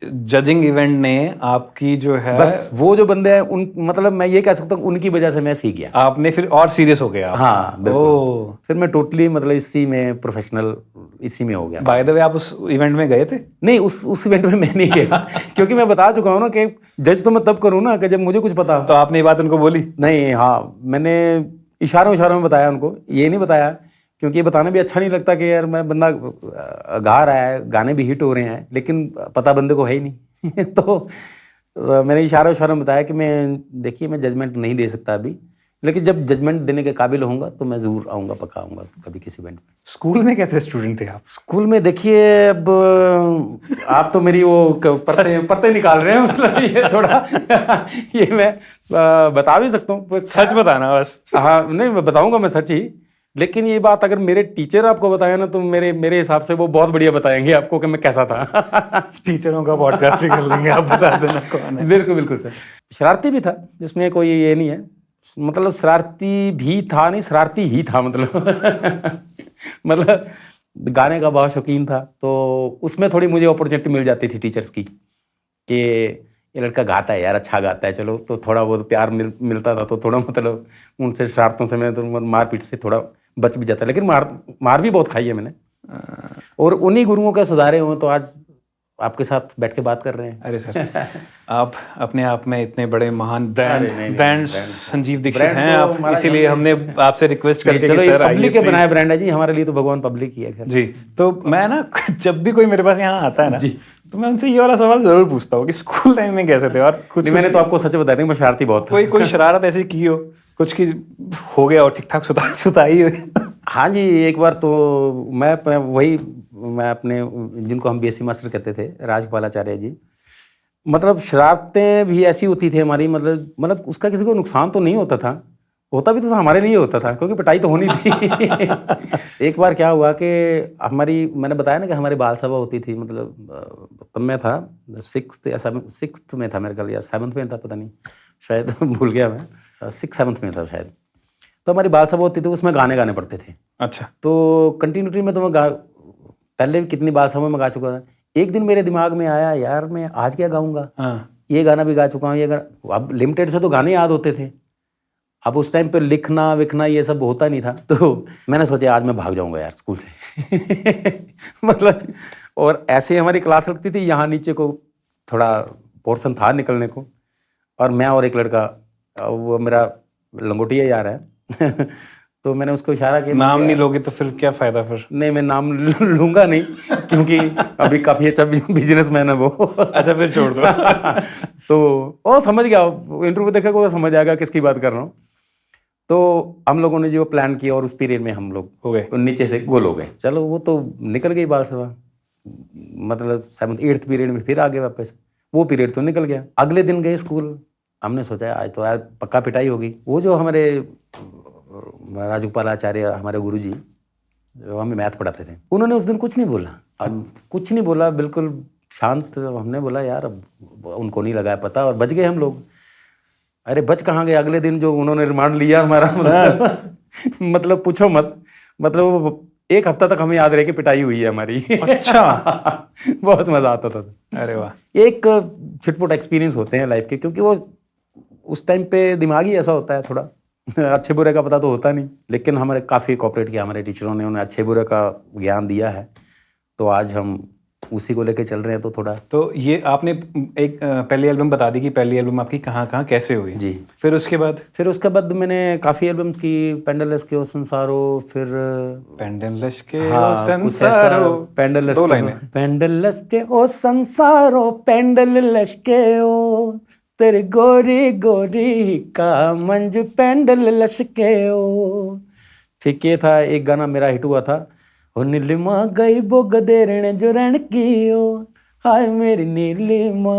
B: जजिंग इवेंट ने आपकी जो है,
A: बस वो जो बंदे हैं उन, मतलब मैं ये कह सकता हूँ उनकी वजह से मैं सीख गया।
B: आपने फिर और सीरियस हो गया?
A: हाँ बिल्कुल। फिर मैं टोटली मतलब इसी में प्रोफेशनल, इसी में हो गया।
B: बाय द वे आप उस इवेंट में गए थे?
A: नहीं, उस इवेंट में मैं नहीं गया क्योंकि मैं बता चुका हूँ ना कि जज तो मैं तब करूँ ना कि जब मुझे कुछ पता।
B: तो आपने ये बात उनको बोली?
A: नहीं, हाँ मैंने इशारों में बताया उनको, ये नहीं बताया क्योंकि ये बताना भी अच्छा नहीं लगता कि यार मैं बंदा गा रहा है, गाने भी हिट हो रहे हैं, लेकिन पता बंदे को है ही नहीं तो मैंने इशारों में बताया कि मैं जजमेंट नहीं दे सकता अभी, लेकिन जब जजमेंट देने के काबिल होऊंगा तो मैं ज़रूर आऊँगा, पक्का आऊँगा कभी किसी इवेंट में।
B: स्कूल में कैसे स्टूडेंट थे आप?
A: स्कूल में देखिए, अब आप तो मेरी वो परतें निकाल रहे हैं, मतलब ये थोड़ा ये मैं बता भी सकता हूँ,
B: सच बताना बस।
A: हाँ नहीं, मैं बताऊँगा मैं सच ही, लेकिन ये बात अगर मेरे टीचर आपको बताया ना तो मेरे हिसाब से वो बहुत बढ़िया बताएंगे आपको कि मैं कैसा था।
B: टीचरों का पॉडकास्ट भी कर लेंगे, आप बता देना कौन है।
A: बिल्कुल बिल्कुल सर। शरारती भी था, जिसमें कोई ये नहीं है, मतलब शरारती भी था नहीं, शरारती ही था मतलब। मतलब गाने का बहुत शौकीन था, तो उसमें थोड़ी मुझे अपॉर्चुनिटी मिल जाती थी टीचर्स की कि ये लड़का गाता है यार, अच्छा गाता है, चलो, तो थोड़ा बहुत प्यार मिलता था, तो थोड़ा मतलब उनसे शरारतों से मैं तो मारपीट से थोड़ा बच भी जाता, लेकिन मार भी बहुत खाई है मैंने, और उन्हीं गुरुओं का सुधारे हुए तो आज आपके साथ बैठ के बात कर रहे हैं।
B: अरे सर, आप अपने आप में इतने बड़े महान ब्रांड संजीव दीक्षित हैं
A: तो
B: आप, इसीलिए हमने आपसे रिक्वेस्ट करके कि सर आइए,
A: पब्लिक के बनाया ब्रांड है जी, हमारे लिए तो भगवान पब्लिक ही है।
B: जी, तो मैं ना जब भी कोई मेरे पास यहाँ आता है ना जी, तो मैं उनसे ये वाला सवाल जरूर पूछता हूँ कि स्कूल टाइम में कैसे थे, और कुछ
A: मैंने तो आपको सच बता दें, मैं शरारती बहुत था।
B: कोई शरारत ऐसी की हो, कुछ की हो गया हो, ठीक ठाक सुताई हो?
A: हाँ जी, एक बार तो मैं अपने जिनको हम बीएससी मास्टर कहते थे, राजपाल आचार्य जी, मतलब शरारतें भी ऐसी होती थी हमारी, मतलब उसका किसी को नुकसान तो नहीं होता था, होता भी तो था, हमारे लिए होता था, क्योंकि पिटाई तो होनी थी। एक बार क्या हुआ कि मैंने बताया ना कि हमारी बाल सभा होती थी, मतलब तब मैं था 6th में था मेरे ख्याल, या 7th में था, पता नहीं, शायद भूल गया मैं, 6th-7th में था शायद। तो हमारी बाल सभा होती थी, उसमें गाने पड़ते थे। अच्छा। तो कंटिन्यूटी में तो मैं पहले भी कितनी बाल सभा में गा चुका था। एक दिन मेरे दिमाग में आया, यार मैं आज क्या गाऊंगा, ये गाना भी गा चुका हूँ, ये गाना, अब लिमिटेड से तो गाने याद होते थे, अब उस टाइम पे लिखना विखना ये सब होता नहीं था, तो मैंने सोचा आज मैं भाग जाऊंगा यार स्कूल से। मतलब, और ऐसे हमारी क्लास लगती थी, यहाँ नीचे को थोड़ा पोर्शन था निकलने को, और मैं और एक लड़का, वो मेरा लंगोटिया यार है। तो मैंने उसको इशारा किया,
B: नाम नहीं लोगे तो फिर क्या फायदा फिर?
A: नहीं, मैं नाम लूंगा नहीं, क्योंकि अभी काफी अच्छा बिजनेसमैन है वो। अच्छा, फिर छोड़ दो। तो वो समझ गया, इंटरव्यू देखा वो समझ आएगा किसकी बात कर रहा हूँ। तो हम लोगों ने जो प्लान किया, और उस पीरियड में हम लोग हो गए नीचे से गोल हो गए, चलो वो तो निकल गई बाल सभा, मतलब 7th-8th पीरियड में फिर आगे वापस, वो पीरियड तो निकल गया। अगले दिन गए स्कूल, हमने सोचा आज तो यार पक्का पिटाई होगी। वो जो हमारे राजगोपाल आचार्य, हमारे गुरुजी, जो हमें मैथ पढ़ाते थे, उन्होंने उस दिन कुछ नहीं बोला, अब कुछ नहीं बोला, बिल्कुल शांत। हमने बोला यार अब उनको नहीं लगाया पता, और बच गए हम लोग। अरे बच कहाँ गए, अगले दिन जो उन्होंने रिमांड लिया हमारा, मतलब पूछो मत, मतलब 1 हफ्ता तक हमें याद रहे कि पिटाई हुई है हमारी। अच्छा। बहुत मजा आता था। अरे वाह। एक छिटपुट एक्सपीरियंस होते हैं लाइफ के, क्योंकि वो उस टाइम पे दिमाग ही ऐसा होता है, थोड़ा अच्छे बुरे का पता तो होता नहीं, लेकिन हमारे काफ़ी कोऑपरेट किया हमारे टीचरों ने, उन्हें अच्छे बुरे का ज्ञान दिया है, तो आज हम उसी को लेके चल रहे हैं। तो थोड़ा, तो ये आपने एक पहली एल्बम बता दी कि पहली एल्बम आपकी कहाँ कैसे हुई जी। फिर उसके बाद मैंने काफ़ी एल्बम्स की, पेंडलस के ओ संसारो, फिर पेंडलस के ओ संसारो, पेंडलस के ओ संसारो, पेंडलस के ओ तेरे गोरी गोरी का मंज पेंडल लशके ओ। फिर ये था एक गाना मेरा हिट हुआ था, ओ नीलिमा गई बो गदेरने जो रण की ओ, हाय मेरी नीलिमा।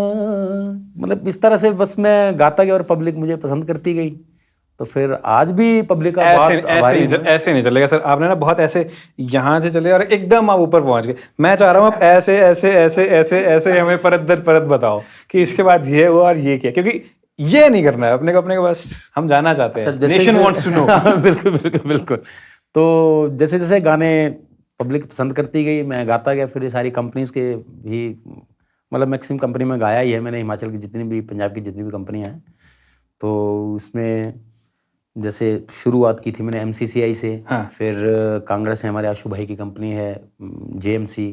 A: मतलब इस तरह से बस मैं गाता गया और पब्लिक मुझे पसंद करती गई, तो फिर आज भी पब्लिक का ऐसे नहीं चलेगा सर। आपने ना बहुत ऐसे यहाँ से चले और एकदम आप ऊपर पहुंच गए। मैं चाह रहा हूँ आप ऐसे ऐसे ऐसे ऐसे ऐसे हमें परत दर परत बताओ कि इसके बाद ये हुआ और ये क्या, क्योंकि ये नहीं करना है अपने को बस हम जानना चाहते हैं। Nation wants to know. बिल्कुल बिल्कुल बिल्कुल। तो जैसे जैसे गाने पब्लिक पसंद करती गई, मैं गाता गया। फिर ये सारी कंपनीज के भी, मतलब मैक्सिमम कंपनी में गाया ही है मैंने, हिमाचल की जितनी भी, पंजाब की जितनी भी कंपनियाँ हैं, तो उसमें जैसे शुरुआत की थी मैंने MCCI से। हाँ। फिर कांगड़ा से हमारे आशु भाई की कंपनी है JMC।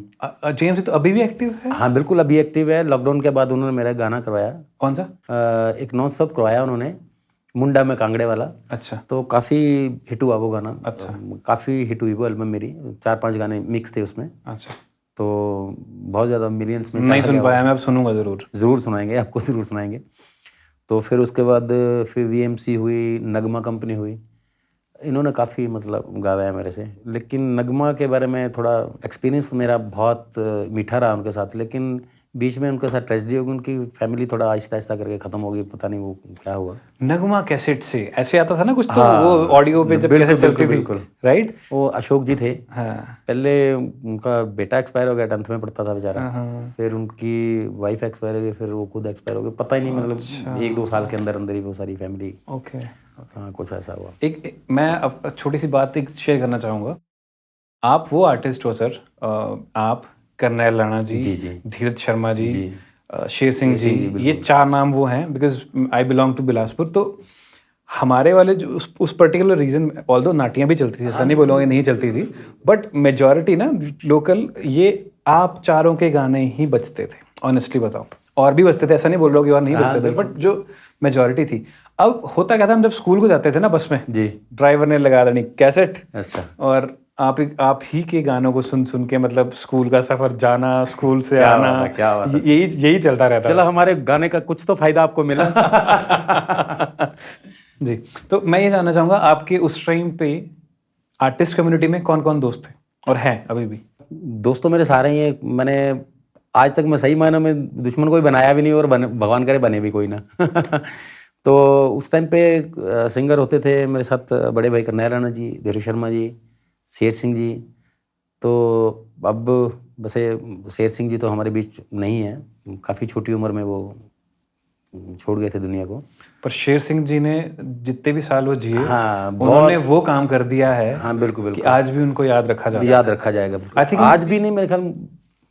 A: JMC तो अभी भी एक्टिव है? हाँ बिल्कुल, अभी एक्टिव है। लॉकडाउन के बाद उन्होंने मेरा गाना करवाया। कौन सा? एक नॉन स्टॉप करवाया उन्होंने, मुंडा में कांगड़े वाला। अच्छा। तो काफ़ी हिट हुआ वो गाना। अच्छा। काफ़ी हिट हुई वो एल्बम मेरी, 4-5 गाने मिक्स थे उसमें। अच्छा। तो बहुत ज़्यादा मिलियंस में
B: नहीं
A: चाहा
B: सुन
A: गया
B: पाया मैं, अब सुनूंगा ज़रूर।
A: ज़रूर सुनाएंगे आपको, ज़रूर सुनाएंगे। तो फिर उसके बाद फिर वीएमसी हुई, नगमा कंपनी हुई। इन्होंने काफ़ी मतलब गाया है मेरे से, लेकिन नगमा के बारे में थोड़ा एक्सपीरियंस मेरा बहुत मीठा रहा उनके साथ, लेकिन बीच में उनके साथ ट्रेजेडी हो गई, उनकी फैमिली थोड़ा आहिस्ता आहिस्ता करके ख़त्म हो गई, पता नहीं वो क्या हुआ।
B: नगमा कैसेट से ऐसे आता था ना कुछ, तो
A: हाँ,
B: वो ऑडियो पे जब
A: बिल्कुल,
B: कैसेट चलती थी,
A: बिल्कुल, बिल्कुल।
B: राइट?
A: वो अशोक जी थे।
B: हाँ
A: पहले उनका बेटा एक्सपायर हो गया, 10th में पढ़ता था बेचारा।
B: हाँ।
A: फिर उनकी वाइफ एक्सपायर हो गई, फिर वो खुद एक्सपायर हो गए, पता ही नहीं, मतलब 1-2 साल के अंदर अंदर ही वो सारी फैमिली,
B: ओके।
A: हाँ कुछ ऐसा हुआ।
B: मैं अब छोटी सी बात एक शेयर करना चाहूँगा। आप वो आर्टिस्ट हो सर, आप, करनैल राणा जी,
A: जी, जी।
B: धीरज शर्मा जी,
A: जी।
B: शेर सिंह जी,
A: बिल्कुल।
B: ये 4 नाम वो हैं, because I belong to Bilaspur. तो हमारे वाले जो उस पर्टिकुलर रीजन, ऑल्दो नाटियाँ भी चलती थी, ऐसा नहीं बोलूँगा नहीं चलती थी, बट मेजॉरिटी ना लोकल ये आप चारों के गाने ही बजते थे, ऑनेस्टली बताऊँ। और भी बजते थे, ऐसा नहीं बोल रहा हूँ कि और नहीं बजते थे, बट जो मेजॉरिटी थी। अब होता क्या था, हम जब स्कूल को जाते थे ना बस में,
A: जी।
B: ड्राइवर ने लगा देनी कैसेट,
A: अच्छा।
B: और आप ही के गानों को सुन सुन के मतलब स्कूल का सफर जाना, स्कूल से
A: क्या
B: आना,
A: बात है, क्या बात है।
B: यही चलता रहता
A: चलो, हमारे गाने का कुछ तो फायदा आपको मिला।
B: जी। तो मैं ये जानना चाहूंगा, आपके उस टाइम पे आर्टिस्ट कम्युनिटी में कौन कौन दोस्त थे और हैं अभी भी?
A: दोस्त तो मेरे सारे ही हैं। मैंने आज तक मैं सही मायनों में दुश्मन कोई बनाया भी नहीं, और भगवान करे बने भी कोई ना। तो उस टाइम पे सिंगर होते थे मेरे साथ बड़े भाई करनैल राणा जी, धीरज शर्मा जी, शेर सिंह जी। तो अब वैसे शेर सिंह जी तो हमारे बीच नहीं है, काफ़ी छोटी उम्र में वो छोड़ गए थे दुनिया को।
B: पर शेर सिंह जी ने जितने भी साल वो जिए,
A: हाँ,
B: उन्होंने वो काम कर दिया है,
A: हाँ बिल्कुल
B: कि
A: बिल्कुल,
B: आज भी उनको याद रखा जाता है।
A: याद रखा जाएगा।
B: I think
A: आज भी नहीं, मेरे ख्याल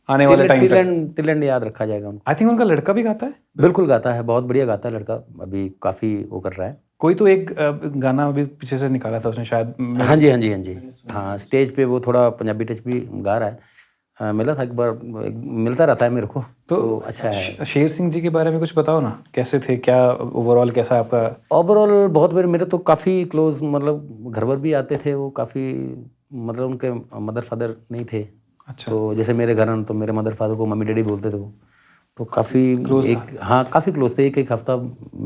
B: आने वाले टाइम तक।
A: टिल एंड याद रखा जाएगा उनको।
B: आई थिंक उनका लड़का भी गाता है।
A: बिल्कुल गाता है, बहुत बढ़िया गाता है लड़का, अभी काफ़ी वो कर रहा है।
B: कोई तो एक गाना अभी पीछे से निकाला था उसने शायद।
A: हाँ जी, हाँ जी, हाँ जी। हाँ, स्टेज पे वो थोड़ा पंजाबी टच भी गा रहा है। मिला था एक बार, मिलता रहता है मेरे को, तो अच्छा है।
B: शेर सिंह जी के बारे में कुछ बताओ ना, कैसे थे, क्या ओवरऑल कैसा आपका?
A: ओवरऑल बहुत मेरे तो काफ़ी क्लोज, मतलब घर पर भी आते थे वो काफ़ी, मतलब उनके मदर फादर नहीं थे।
B: अच्छा।
A: तो जैसे मेरे घर, तो मेरे मदर फादर को मम्मी डैडी बोलते थे वो, तो काफ़ी क्लोज एक, हाँ काफ़ी क्लोज थे। एक हफ्ता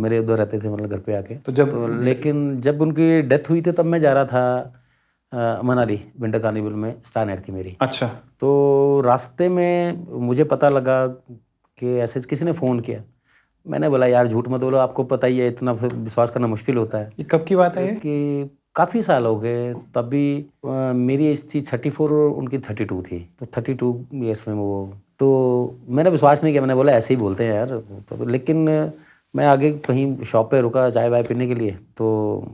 A: मेरे उधर रहते थे, मतलब घर पे आके।
B: तो जब
A: लेकिन जब उनकी डेथ हुई थी तब मैं जा रहा था मनाली, विंटर कार्निवल में स्टार नाइट थी मेरी।
B: अच्छा।
A: तो रास्ते में मुझे पता लगा कि ऐसे किसी ने फ़ोन किया। मैंने बोला यार झूठ मत बोलो, आपको पता ही है इतना विश्वास करना मुश्किल होता है।
B: ये कब की बात है ये?
A: कि काफ़ी साल हो गए, तभी मेरी एज थी 34 और उनकी 32 थी, तो 32 ईयर्स में वो, तो मैंने विश्वास नहीं किया, मैंने बोला ऐसे ही बोलते हैं यार। तो लेकिन मैं आगे कहीं शॉप पे रुका चाय वाय पीने के लिए, तो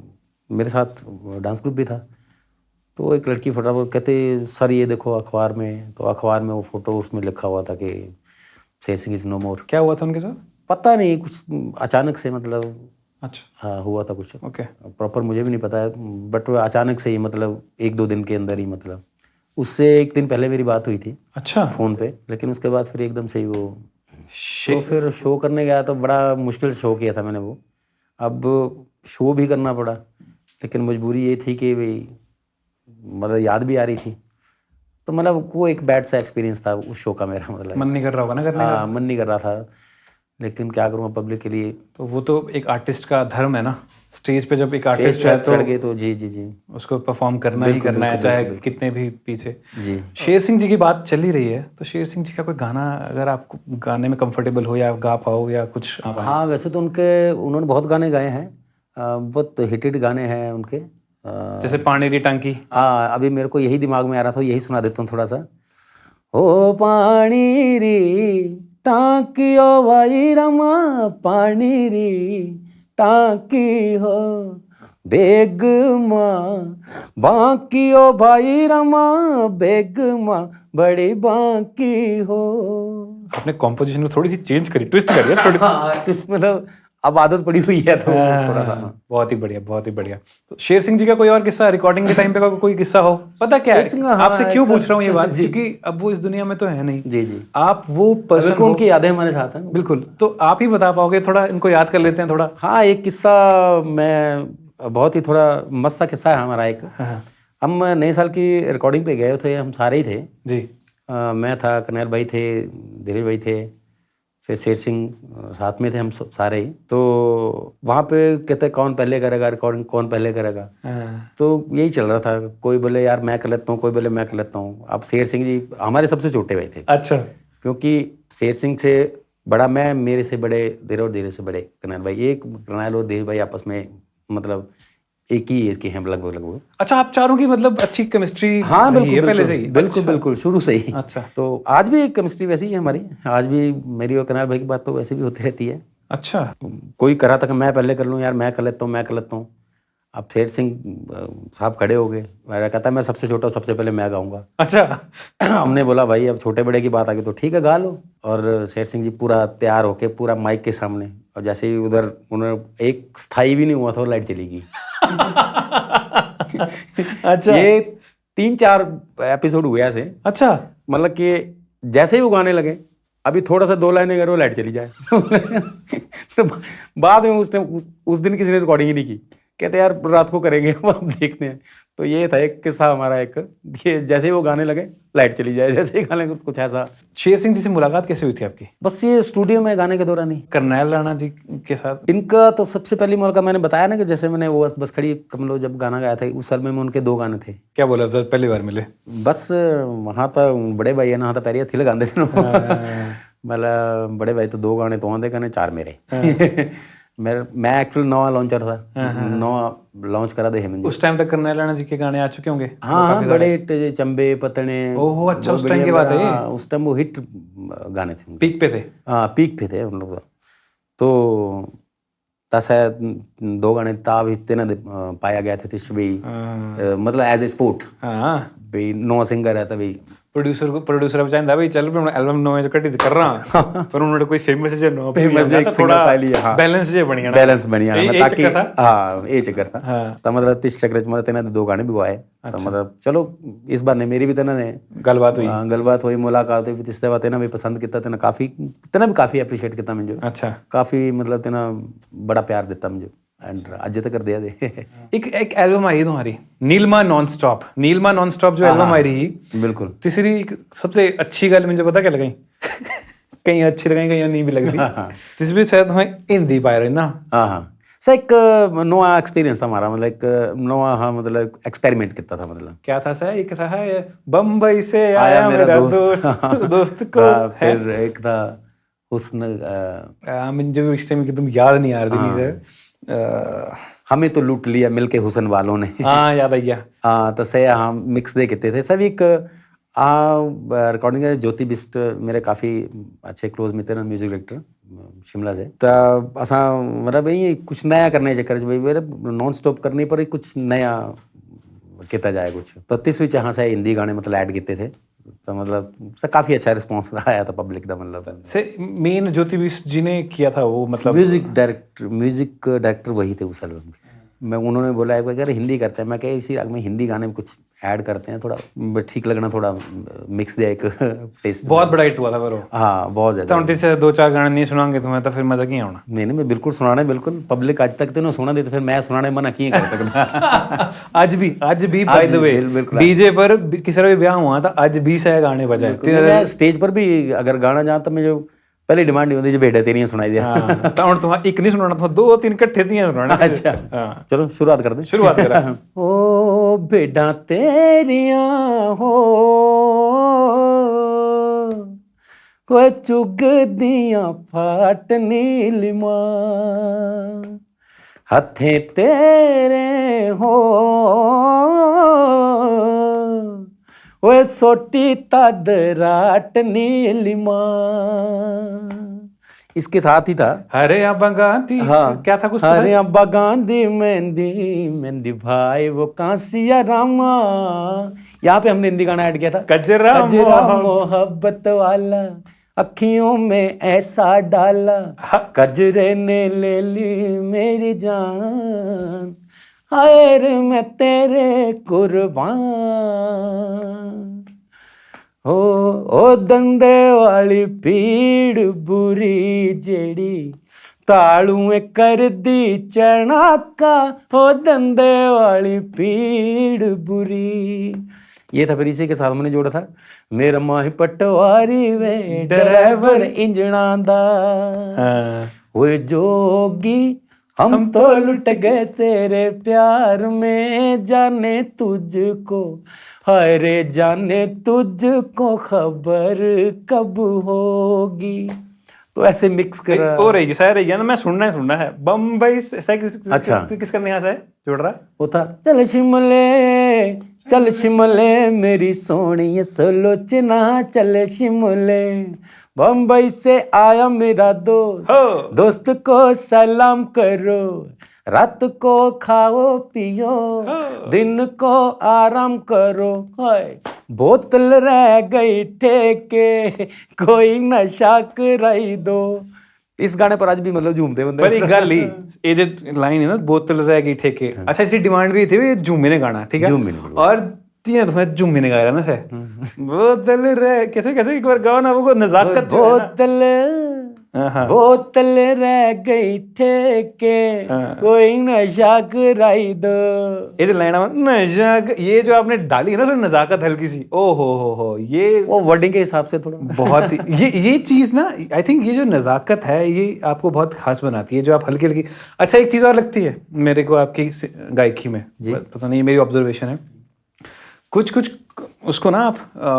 A: मेरे साथ डांस ग्रुप भी था। तो एक लड़की फटाफट कहते सर ये देखो अखबार में, तो अखबार में वो फोटो, उसमें लिखा हुआ था कि शेर सिंह इज़ नो मोर।
B: क्या हुआ था उनके साथ?
A: पता नहीं, कुछ अचानक से, मतलब
B: अच्छा।
A: हाँ हुआ था कुछ,
B: ओके।
A: प्रॉपर मुझे भी नहीं पता है, बट अचानक से ही, मतलब 1-2 दिन के अंदर ही, मतलब उससे एक दिन पहले मेरी बात हुई थी
B: अच्छा।
A: फ़ोन पे, लेकिन उसके बाद फिर एकदम से ही वो। तो फिर शो करने गया तो बड़ा मुश्किल शो किया था मैंने वो। अब शो भी करना पड़ा, लेकिन मजबूरी ये थी कि भाई, मतलब याद भी आ रही थी, तो मतलब वो एक बैड सा एक्सपीरियंस था उस शो का मेरा, मतलब
B: मन नहीं कर रहा होगा ना करने का?
A: हाँ, मन नहीं कर रहा था, लेकिन क्या करूँ पब्लिक के लिए।
B: तो वो तो एक आर्टिस्ट का धर्म है ना, स्टेज पे जब एक आर्टिस्ट
A: स्टेज
B: है
A: पे
B: तो
A: चढ़ गए तो जी जी जी
B: उसको परफॉर्म करना ही
A: बिल्कुल,
B: करना है,
A: बिल्कुल,
B: चाहे
A: बिल्कुल।
B: कितने भी पीछे।
A: जी।
B: शेर सिंह जी की बात चली रही है, तो शेर सिंह जी का कोई गाना अगर आप गाने में कंफर्टेबल हो या गा पाओ या कुछ आप?
A: हाँ, वैसे तो उन्होंने बहुत गाने गाए हैं, बहुत हिटेड गाने हैं उनके।
B: जैसे पानी री टांकी।
A: हाँ, अभी मेरे को यही दिमाग में आ रहा था, यही सुना देता हूँ थोड़ा सा। ओ पानी री टांकी ओ भाई रमा, पानी री टांकी हो बेग माँ, बाकी ओ भाई रमा, बेग माँ बड़ी बाकी हो।
B: आपने कॉम्पोजिशन को थोड़ी सी चेंज करी, ट्विस्ट करी है थोड़ी।
A: हाँ, मतलब अब आदत पड़ी हुई है तो थोड़ा सा।
B: बहुत ही बढ़िया, बहुत ही बढ़िया। तो शेर सिंह जी का कोई और किस्सा, रिकॉर्डिंग के टाइम पे का कोई किस्सा हो? पता क्या
A: शेर सिंह,
B: है,
A: हाँ,
B: आपसे क्यों
A: एक-
B: पूछ रहा हूँ ये बात,
A: जी।
B: क्योंकि अब वो इस दुनिया में तो है नहीं।
A: जी जी,
B: आप वो पर्सन
A: बिल्कुल उनकी यादें हमारे साथ हैं।
B: बिल्कुल, तो आप ही बता पाओगे, थोड़ा इनको याद कर लेते हैं थोड़ा।
A: हाँ, एक किस्सा, मैं बहुत ही थोड़ा मस्त सा किस्सा है हमारा एक।
B: हाँ।
A: हम नए साल की रिकॉर्डिंग पे गए थे, हम सारे ही थे।
B: जी।
A: मैं था, कन्हैया भाई थे, धीरेज भाई थे, फिर शेर सिंह साथ में थे हम सब सारे ही। तो वहाँ पे कहते कौन पहले करेगा रिकॉर्डिंग, कौन पहले करेगा। तो यही चल रहा था, कोई बोले यार मैं कर लेता हूँ, कोई बोले मैं कर लेता हूँ। अब शेर सिंह जी हमारे सबसे छोटे भाई थे।
B: अच्छा।
A: क्योंकि शेर सिंह से बड़ा मैं, मेरे से बड़े धीरे और धीरे से बड़े कन्हैया भाई। एक कन्हैया और धीरे भाई आपस में मतलब एक ही एज के हैं लगभग।
B: अच्छा, आप चारों की मतलब अच्छी केमिस्ट्री
A: हाँ बिल्कुल,
B: पहले से ही?
A: बिल्कुल बिल्कुल शुरू से ही।
B: अच्छा।
A: तो आज भी केमिस्ट्री वैसी है हमारी, आज भी मेरी और कन्हैया भाई की बात तो वैसे भी होती रहती है।
B: अच्छा।
A: कोई करा था कि मैं पहले कर लूँ, यार मैं कर लेता हूँ, मैं कर लेता हूँ। अब शेर सिंह साहब खड़े हो गए, मेरा कहता मैं सबसे छोटा हूँ, सबसे पहले मैं गाऊंगा।
B: अच्छा।
A: हमने बोला भाई अब छोटे बड़े की बात आ गई तो ठीक है गा लो। और शेर सिंह जी पूरा तैयार होके पूरा माइक के सामने, और जैसे ही उधर उन्होंने एक स्थाई भी नहीं हुआ था और लाइट चली गई।
B: अच्छा।
A: ये 3-4 एपिसोड हुए ऐसे।
B: अच्छा।
A: मतलब कि जैसे ही वो गाने लगे, अभी थोड़ा सा 2 लाइनें करो लाइट चली जाए। तो बाद में उस दिन किसी ने रिकॉर्डिंग ही नहीं की, कहते यार रात को करेंगे अब देखते हैं। तो ये था एक किस्सा हमारा, एक ये जैसे ही वो गाने लगे लाइट चली जाए, जैसे ही गाने लगे कुछ ऐसा।
B: शेर सिंह जी से मुलाकात कैसे हुई थी आपकी?
A: बस ये स्टूडियो में गाने के दौरान ही।
B: करनैल राणा जी के साथ
A: इनका तो सबसे पहली मुलाकात मैंने बताया ना कि जैसे मैंने वो बस खड़ी कमलो जब गाना गाया था उस एल्बम में उनके 2 गाने थे।
B: क्या बोला जब पहली बार मिले?
A: बस वहाँ तो बड़े भाई है ना, वहाँ तो पैरी हथी लगाते थे ना। मतलब बड़े भाई तो 2 गाने तो आंदे कने 4 मेरे। मैं एक्चुअल नवा लॉन्चर था, नवा लॉन्च करा दे मुझे।
B: उस टाइम तक करनैल राणा जी के गाने आ चुके होंगे?
A: हाँ बड़े हिट, चंबे पतने।
B: ओहो अच्छा, उस टाइम की बात है ये?
A: उस टाइम वो हिट गाने थे,
B: पीक पे थे।
A: हाँ पीक पे थे हम लोग। तो तस है 2 गाने ताब हित्ते ना पाया गया थे भी, मतलब एज ए स्पोर्ट।
B: हाँ
A: भाई नौ सिंगर है तो भाई
B: प्रोड्यूसर अब चाहता भाई चल एल्बम नौ जो कटी कर रहा पर उन्होंने कोई फेमस जे नो
A: फेमस
B: तो थोड़ा बैलेंस जे बनिया
A: बैलेंस बनिया ताकि
B: था।
A: हाँ ये चक्कर था। तो मतलब 30 चक्कर मतलब तेना 2 गाने भी गवाए। तो मतलब चलो इस बार ने मेरी भी तेना ने गलबात हुई, मुलाकात हुई, तीसरे बार तेना भी पसंद किया, तेना भी काफी अप्रीशिएट किया मुझे।
B: अच्छा।
A: काफी मतलब तेना बड़ा प्यार दिता मुझे एंड अजय तक कर दिया दे।
B: एक एल्बम आई तुम्हारी नीलमा नॉन स्टॉप जो एल्बम आई रही,
A: बिल्कुल
B: तीसरी सबसे अच्छी गल मुझे पता क्या लगाई? कहीं अच्छी लगाई कहीं नहीं भी लग रही। तीसरी शायद हमें हिंदी पाए रहे ना।
A: हाँ हाँ सर, एक नवा एक्सपीरियंस था हमारा, मतलब एक नवा, हाँ मतलब एक्सपेरिमेंट किया था। मतलब क्या
B: था सर? एक था बम्बई से आया मेरा दोस्त को,
A: फिर एक था हुस्न,
B: मुझे इस टाइम एकदम याद नहीं आ रही है।
A: हमें तो लूट लिया मिलके हुसन वालों ने।
B: हाँ याद आ गया।
A: हाँ तो सही हम मिक्स दे किते थे सब। एक रिकॉर्डिंग है ज्योति बिस्ट मेरे काफ़ी अच्छे क्लोज मित्र हैं, म्यूजिक डायरेक्टर शिमला से। तो असा मतलब ये कुछ नया करने के चक्कर भाई मेरे नॉन स्टॉप करने पर कुछ नया किया जाए कुछ। तो 30 हाँ से हिंदी गाने मतलब ऐड किए थे। तो मतलब सर काफ़ी अच्छा रिस्पॉन्स आया था पब्लिक का। मतलब
B: से मेन ज्योति बिस्ट जी ने किया था वो, मतलब
A: म्यूजिक डायरेक्टर वही थे उस एल्बम के। मैं उन्होंने बोला एक बार हिंदी करते हैं, मैं कह इसी राग में हिंदी गाने में कुछ ऐड करते हैं, थोड़ा ठीक लगना, थोड़ा मिक्स दिया एक टेस्ट।
B: बहुत बड़ा हिट हुआ था वो।
A: हाँ बहुत ज़्यादा।
B: तो से 2-4 गाने नहीं सुनाएंगे तुम्हें तो फिर मजा क्यों आना?
A: नहीं मैं बिल्कुल सुनाने, बिल्कुल पब्लिक आज तक तो सुना दे तो फिर मैं सुनाने मना क्यों कर सकता।
B: आज भी बाय द वे डीजे पर किसी का भी ब्याह हुआ था आज भी से गाने बजाए।
A: स्टेज पर भी अगर गाना जाता तो मैं जो पहले डिमांड नहीं होती जो बेटा तेरियां सुनाई दिया।
B: तो हुण तुहां एक नहीं सुनाना, तुहां 2-3 इकट्ठे दियां सुनाना।
A: अच्छा चलो शुरुआत कर दे।
B: शुरुआत करा।
A: ओ बेटा तेरियां हो कोई चुग दियां फाट नीलिमा, हथें तेरे हो ओए सोटी तद राट नीलिमा। इसके साथ ही था
B: हरे अब्बा गांधी।
A: हाँ
B: क्या था कुछ?
A: हरे अब्बा गांधी मेहंदी मेहंदी भाई वो कांसिया रामा। यहाँ पे हमने हिंदी गाना ऐड किया था,
B: कजरा
A: मोहब्बत वाला अखियों में ऐसा डाला, कजरे ने ले ली मेरी जान, हाय रे मैं तेरे कुर्बान। ओ दंदे वाली पीड़ बुरी जेड़ी तालुए कर दी चढ़ाका, ओ दंदे वाली पीड़ बुरी ये था, फिर इसी के साथ मैंने जोड़ा था, मेरा माही पटवारी वे ड्राइवर इंजणा दा,
B: हाँ।
A: ओए जोगी हम तो लुट गए तेरे प्यार में, जाने तुझको, हाय रे जाने तुझको खबर कब होगी। तो ऐसे मिक्स कर
B: हो रही शायद रही है ना, मैं सुनना है बम्बई से
A: अच्छा।
B: किस करने यहाँ से है जोड़ रहा है?
A: वो था, चल शिमले मेरी सोनी सलोचना, चल शिमले, बम्बई से आया मेरा दोस्त,
B: हो।
A: दोस्त को सलाम करो, रात को खाओ पियो, दिन को आराम करो, हाय बोतल रह गई ठेके, कोई नशा कराई दो। इस गाने पर आज भी मतलब झूमते बंदे।
B: पर एक गल ही ये जो लाइन है ना, बोतल रह गई ठेके, अच्छा इसकी डिमांड भी थी झूमे ने गाना, ठीक है,
A: झूमे ने, बिल्कुल।
B: और तीन तुम्हें झूमे ने गाया ना से बोतल रह कैसे कैसे एक बार गाओ ना, वो नजाकत जो है ना। हाँ।
A: बोतल रह गई ठेके, कोई नशा कराई दो।
B: ये जो लाइन नजाक, ये जो आपने डाली है ना उसमें नजाकत हल्की सी, ओ हो ये
A: वो वर्डिंग के हिसाब से थोड़ा
B: बहुत ही ये चीज ना, आई थिंक ये जो नजाकत है ये आपको बहुत खास बनाती है, जो आप हल्की हल्की। अच्छा एक चीज और लगती है मेरे को आपकी गायकी में, पता नहीं ये मेरी ऑब्जर्वेशन है, कुछ उसको ना आप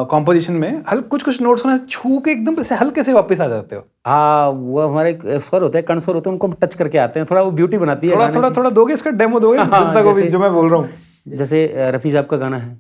B: कॉम्पोजिशन में कुछ नोट्स ना छू के एकदम से हल्के से वापस आ जाते हो।
A: हाँ, वो हमारे स्वर होते हैं, कण स्वर होते हैं, उनको हम टच करके आते हैं, थोड़ा वो ब्यूटी बनाती है।
B: थोड़ा दोगे इसका डेमो दोगे जनता को भी जो मैं बोल रहा हूँ।
A: जैसे रफ़ी साहब का गाना है,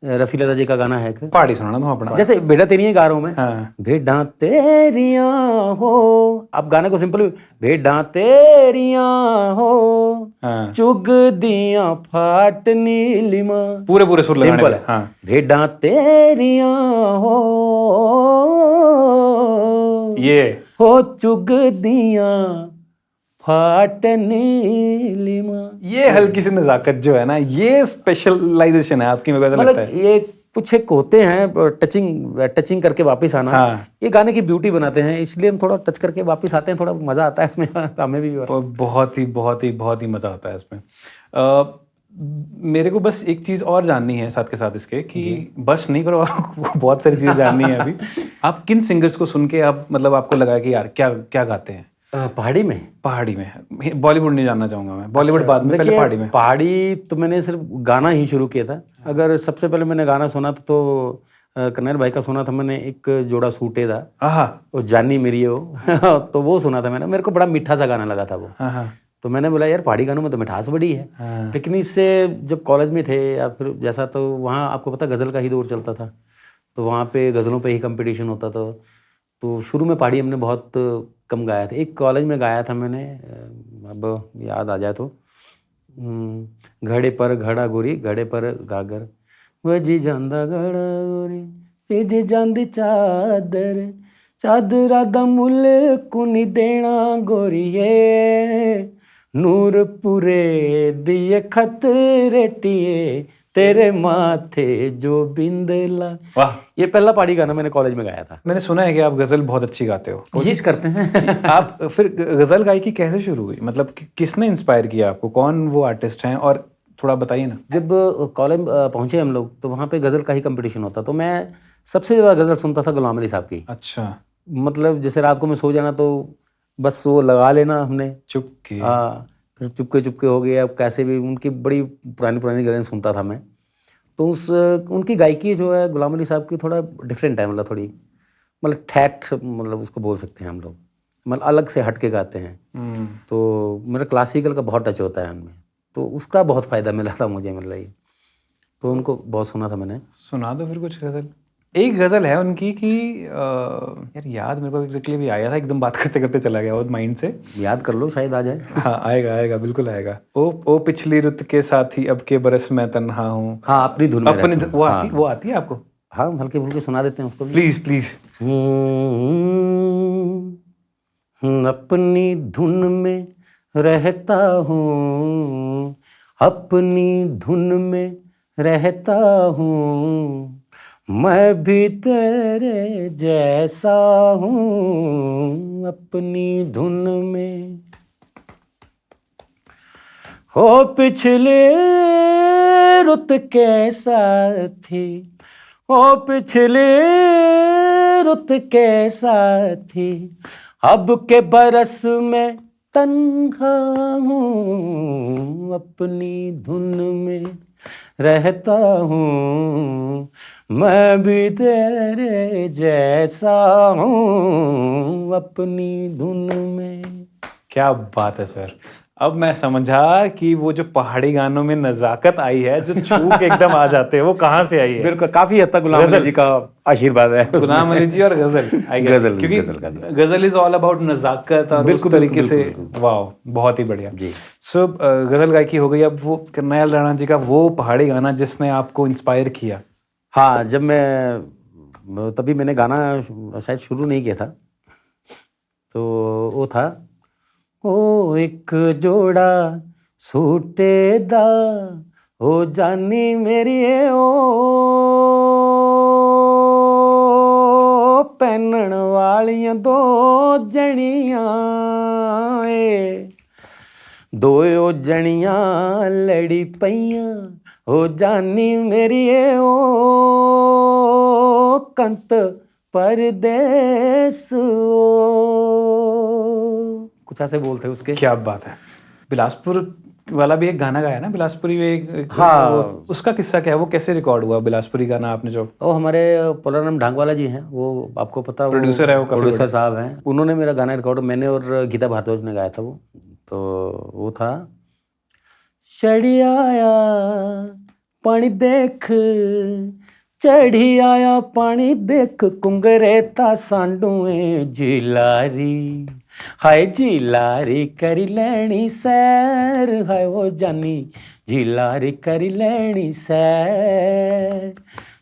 A: रफ़ी लता जी का गाना है,
B: पहाड़ी सुनाना तुम अपना।
A: जैसे भेड़ा तेरियां गा रहा हूँ मैं,
B: हाँ।
A: भेड़ा तेरियां हो, आप गाने को सिंपल, भेड़ा तेरियां हो,
B: हाँ।
A: चुग दियां फाट नीलिमा,
B: पूरे सुर लगाने
A: सिंपल है।
B: हाँ।
A: भेड़ा तेरियां हो,
B: ये
A: हो चुग दियां फाट नीलिमा,
B: ये हल्की सी नजाकत जो है ना, ये स्पेशलाइजेशन है आपकी, मेरे को ऐसा लगता
A: मतलब
B: है।
A: ये कुछ एक होते हैं टचिंग करके वापस आना।
B: हाँ।
A: ये गाने की ब्यूटी बनाते हैं, इसलिए हम थोड़ा टच करके वापस आते हैं, थोड़ा मजा आता है इसमें हमें भी।
B: बहुत ही मजा आता है इसमें। मेरे को बस एक चीज और जाननी है साथ के साथ इसके, कि बस नहीं पर और बहुत सारी चीजें जाननी है अभी। आप किन सिंगर्स को सुन के आप मतलब आपको लगा कि यार क्या गाते हैं? पहाड़ी में बॉलीवुड नहीं जानना चाहूंगा मैं, बॉलीवुड बाद में, पहले पहाड़ी में।
A: पहाड़ी तो मैंने सिर्फ गाना ही शुरू किया था। अगर सबसे पहले मैंने गाना सुना था तो कन्हैया भाई का सुना था मैंने, एक जोड़ा सूटे था, वो जानी मेरी है वो तो वो सुना था मैंने, मेरे को बड़ा मीठा सा गाना लगा था वो। तो मैंने बोला यार पहाड़ी गानों में तो मिठास बड़ी है। लेकिन इससे जब कॉलेज में थे या फिर जैसा, तो वहाँ आपको पता गज़ल का ही दौर चलता था, तो वहाँ पे गज़लों पे ही कंपटीशन होता था। तो शुरू में पहाड़ी हमने बहुत कम गाया था, एक कॉलेज में गाया था मैंने, अब याद आ जाए तो, घड़े पर घड़ा गोरी घड़े पर गागर, वजी जांदा घड़ा गोरी विज जांदी चादर, चादरा दा मुल कुनी देना गोरीए, नूर पूरे दिए खत रेटिए, तेरे माथे जो बिंदला।
B: वाह,
A: ये पहला पहाड़ी गाना मैंने कॉलेज में गाया था।
B: मैंने सुना है कि आप गजल बहुत अच्छी गाते हो,
A: कोशिश करते हैं।
B: आप फिर गजल गायकी कैसे शुरू हुई, मतलब किसने इंस्पायर किया आपको, कौन वो आर्टिस्ट हैं, और थोड़ा बताइए ना।
A: जब कॉलेज पहुंचे हम लोग तो वहाँ पे गजल का ही कंपटीशन होता, तो मैं सबसे ज़्यादा गजल सुनता था गुलाम अली साहब की।
B: अच्छा।
A: मतलब जैसे रात को मैं सो जाना तो बस वो लगा लेना हमने
B: चुपके,
A: हाँ, फिर चुपके हो गया, अब कैसे भी उनकी बड़ी पुरानी गज़लें सुनता था मैं। तो उनकी गायकी जो है गुलाम अली साहब की थोड़ा डिफरेंट है, मतलब थोड़ी मतलब ठैठ, मतलब उसको बोल सकते हैं हम लोग, मतलब अलग से हट के गाते हैं। तो मेरा क्लासिकल का बहुत टच होता है उनमें, तो उसका बहुत फ़ायदा मिला था मुझे, मतलब ये तो उनको बहुत सुना था मैंने।
B: सुना दो फिर कुछ गज़ल। एक गज़ल है उनकी कि यार याद मेरे को एग्जैक्टली भी आया था, एकदम बात करते करते चला गया वो माइंड से।
A: याद कर लो, शायद आ जाए।
B: हाँ आएगा बिल्कुल आएगा। ओ पिछली रुत के साथी अब के बरस मैं तन्हा हूँ।
A: हाँ, अपनी धुन में
B: अपनी वो आती है आपको?
A: हाँ, हल्के फुल्के सुना देते हैं उसको भी।
B: प्लीज।
A: अपनी धुन में रहता हूँ, अपनी धुन में रहता हूँ, मैं भी तेरे जैसा हूँ, अपनी धुन में। हो पिछले रुत के साथी, ओ पिछली रुत के साथी, अब के बरस में तन्हा हूँ, अपनी धुन में रहता हूँ, मैं भी तेरे जैसा हूँ, अपनी धुन में।
B: क्या बात है सर। अब मैं समझा कि वो जो पहाड़ी गानों में नजाकत आई है, जो छू के एकदम आ जाते हैं, वो कहाँ से आई है।
A: बिल्कुल, काफी हद तक गुलाम अली जी का आशीर्वाद है।
B: गुलाम अली जी और गजल, आई गेस,
A: गजल,
B: क्योंकि
A: गजल का।
B: गजल इज ऑल अबाउट नजाकत और उस तरीके से। वाह, बहुत ही बढ़िया। सो गजल गायकी हो गई। अब वो करनैल राणा जी का वो पहाड़ी गाना जिसने आपको इंस्पायर किया।
A: हाँ, जब मैं तभी मैंने गाना शायद शुरू नहीं किया था, तो वो था, ओ एक जोड़ा सूटे दा ओ जानी मेरी ओ पहनण वालियां दो जनियां ए, दो ओ जनियां लड़ी पईयां ओ जानी मेरी ओ कंत परदेस ओ, कुछ ऐसे बोलते हैं उसके।
B: क्या बात है। बिलासपुर वाला भी एक गाना गाया ना, बिलासपुरी में एक,
A: हाँ,
B: उसका किस्सा क्या है, वो कैसे रिकॉर्ड हुआ बिलासपुरी गाना आपने जो?
A: वो हमारे पुलाराम ढांगवाला जी हैं, वो आपको पता, वो
B: प्रोड्यूसर है, वो काफी
A: प्रोड्यूसर साहब हैं, उन्होंने मेरा गाना रिकॉर्ड, मैंने और गीता भारद्वाज ने गाया था वो। तो वो था, चढ़ी आया पानी देख, चढ़ी आया पानी देख, कुंगरे ता सांडूए जिलारी, हाय जिलारी करी लैनी सैर, हाय वो जानी जिलारी करी लैनी सैर,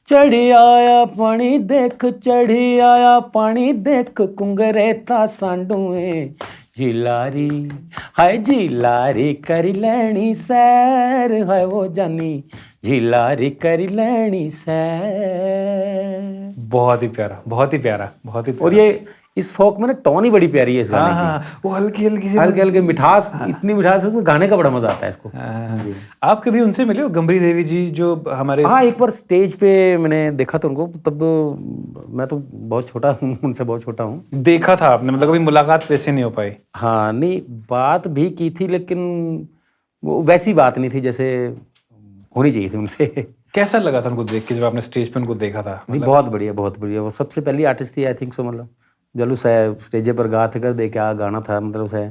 A: चढ़ी आया पानी देख, चढ़ी आया पानी देख, कुंगरे ता सांडूए जिलारी, हाय जिलारी करी लैनी सैर, हाय वो जानी जिलारी करी लैनी सैर।
B: बहुत ही प्यारा, बहुत ही प्यारा, बहुत ही प्यारा।
A: और ये इस फोक में ना टोन ही बड़ी प्यारी है इस गाने की।
B: हाँ, वो हल्की हल्की सी,
A: हल्के हल्के मिठास, इतनी मिठास है, गाने का बड़ा मजा आता है इसको।
B: आप कभी उनसे मिले हो, गंभरी देवी जी जो हमारे?
A: हाँ, एक बार स्टेज पे मैंने देखा था उनको, तब मैं तो बहुत छोटा हूँ, उनसे बहुत छोटा हूँ।
B: देखा था आपने, मतलब कभी मुलाकात वैसे नहीं हो पाई?
A: हाँ, नहीं, बात भी की थी, लेकिन वो वैसी बात नहीं थी जैसे होनी चाहिए थी उनसे।
B: कैसा लगा था उनको देख के जब आपने स्टेज पे उनको देखा था?
A: नहीं, बहुत बढ़िया, बहुत बढ़िया। वो सबसे पहली आर्टिस्ट थी, आई थिंक सो, मतलब जलूस है स्टेज पर गा थे कर दे, क्या गाना था, मतलब उसे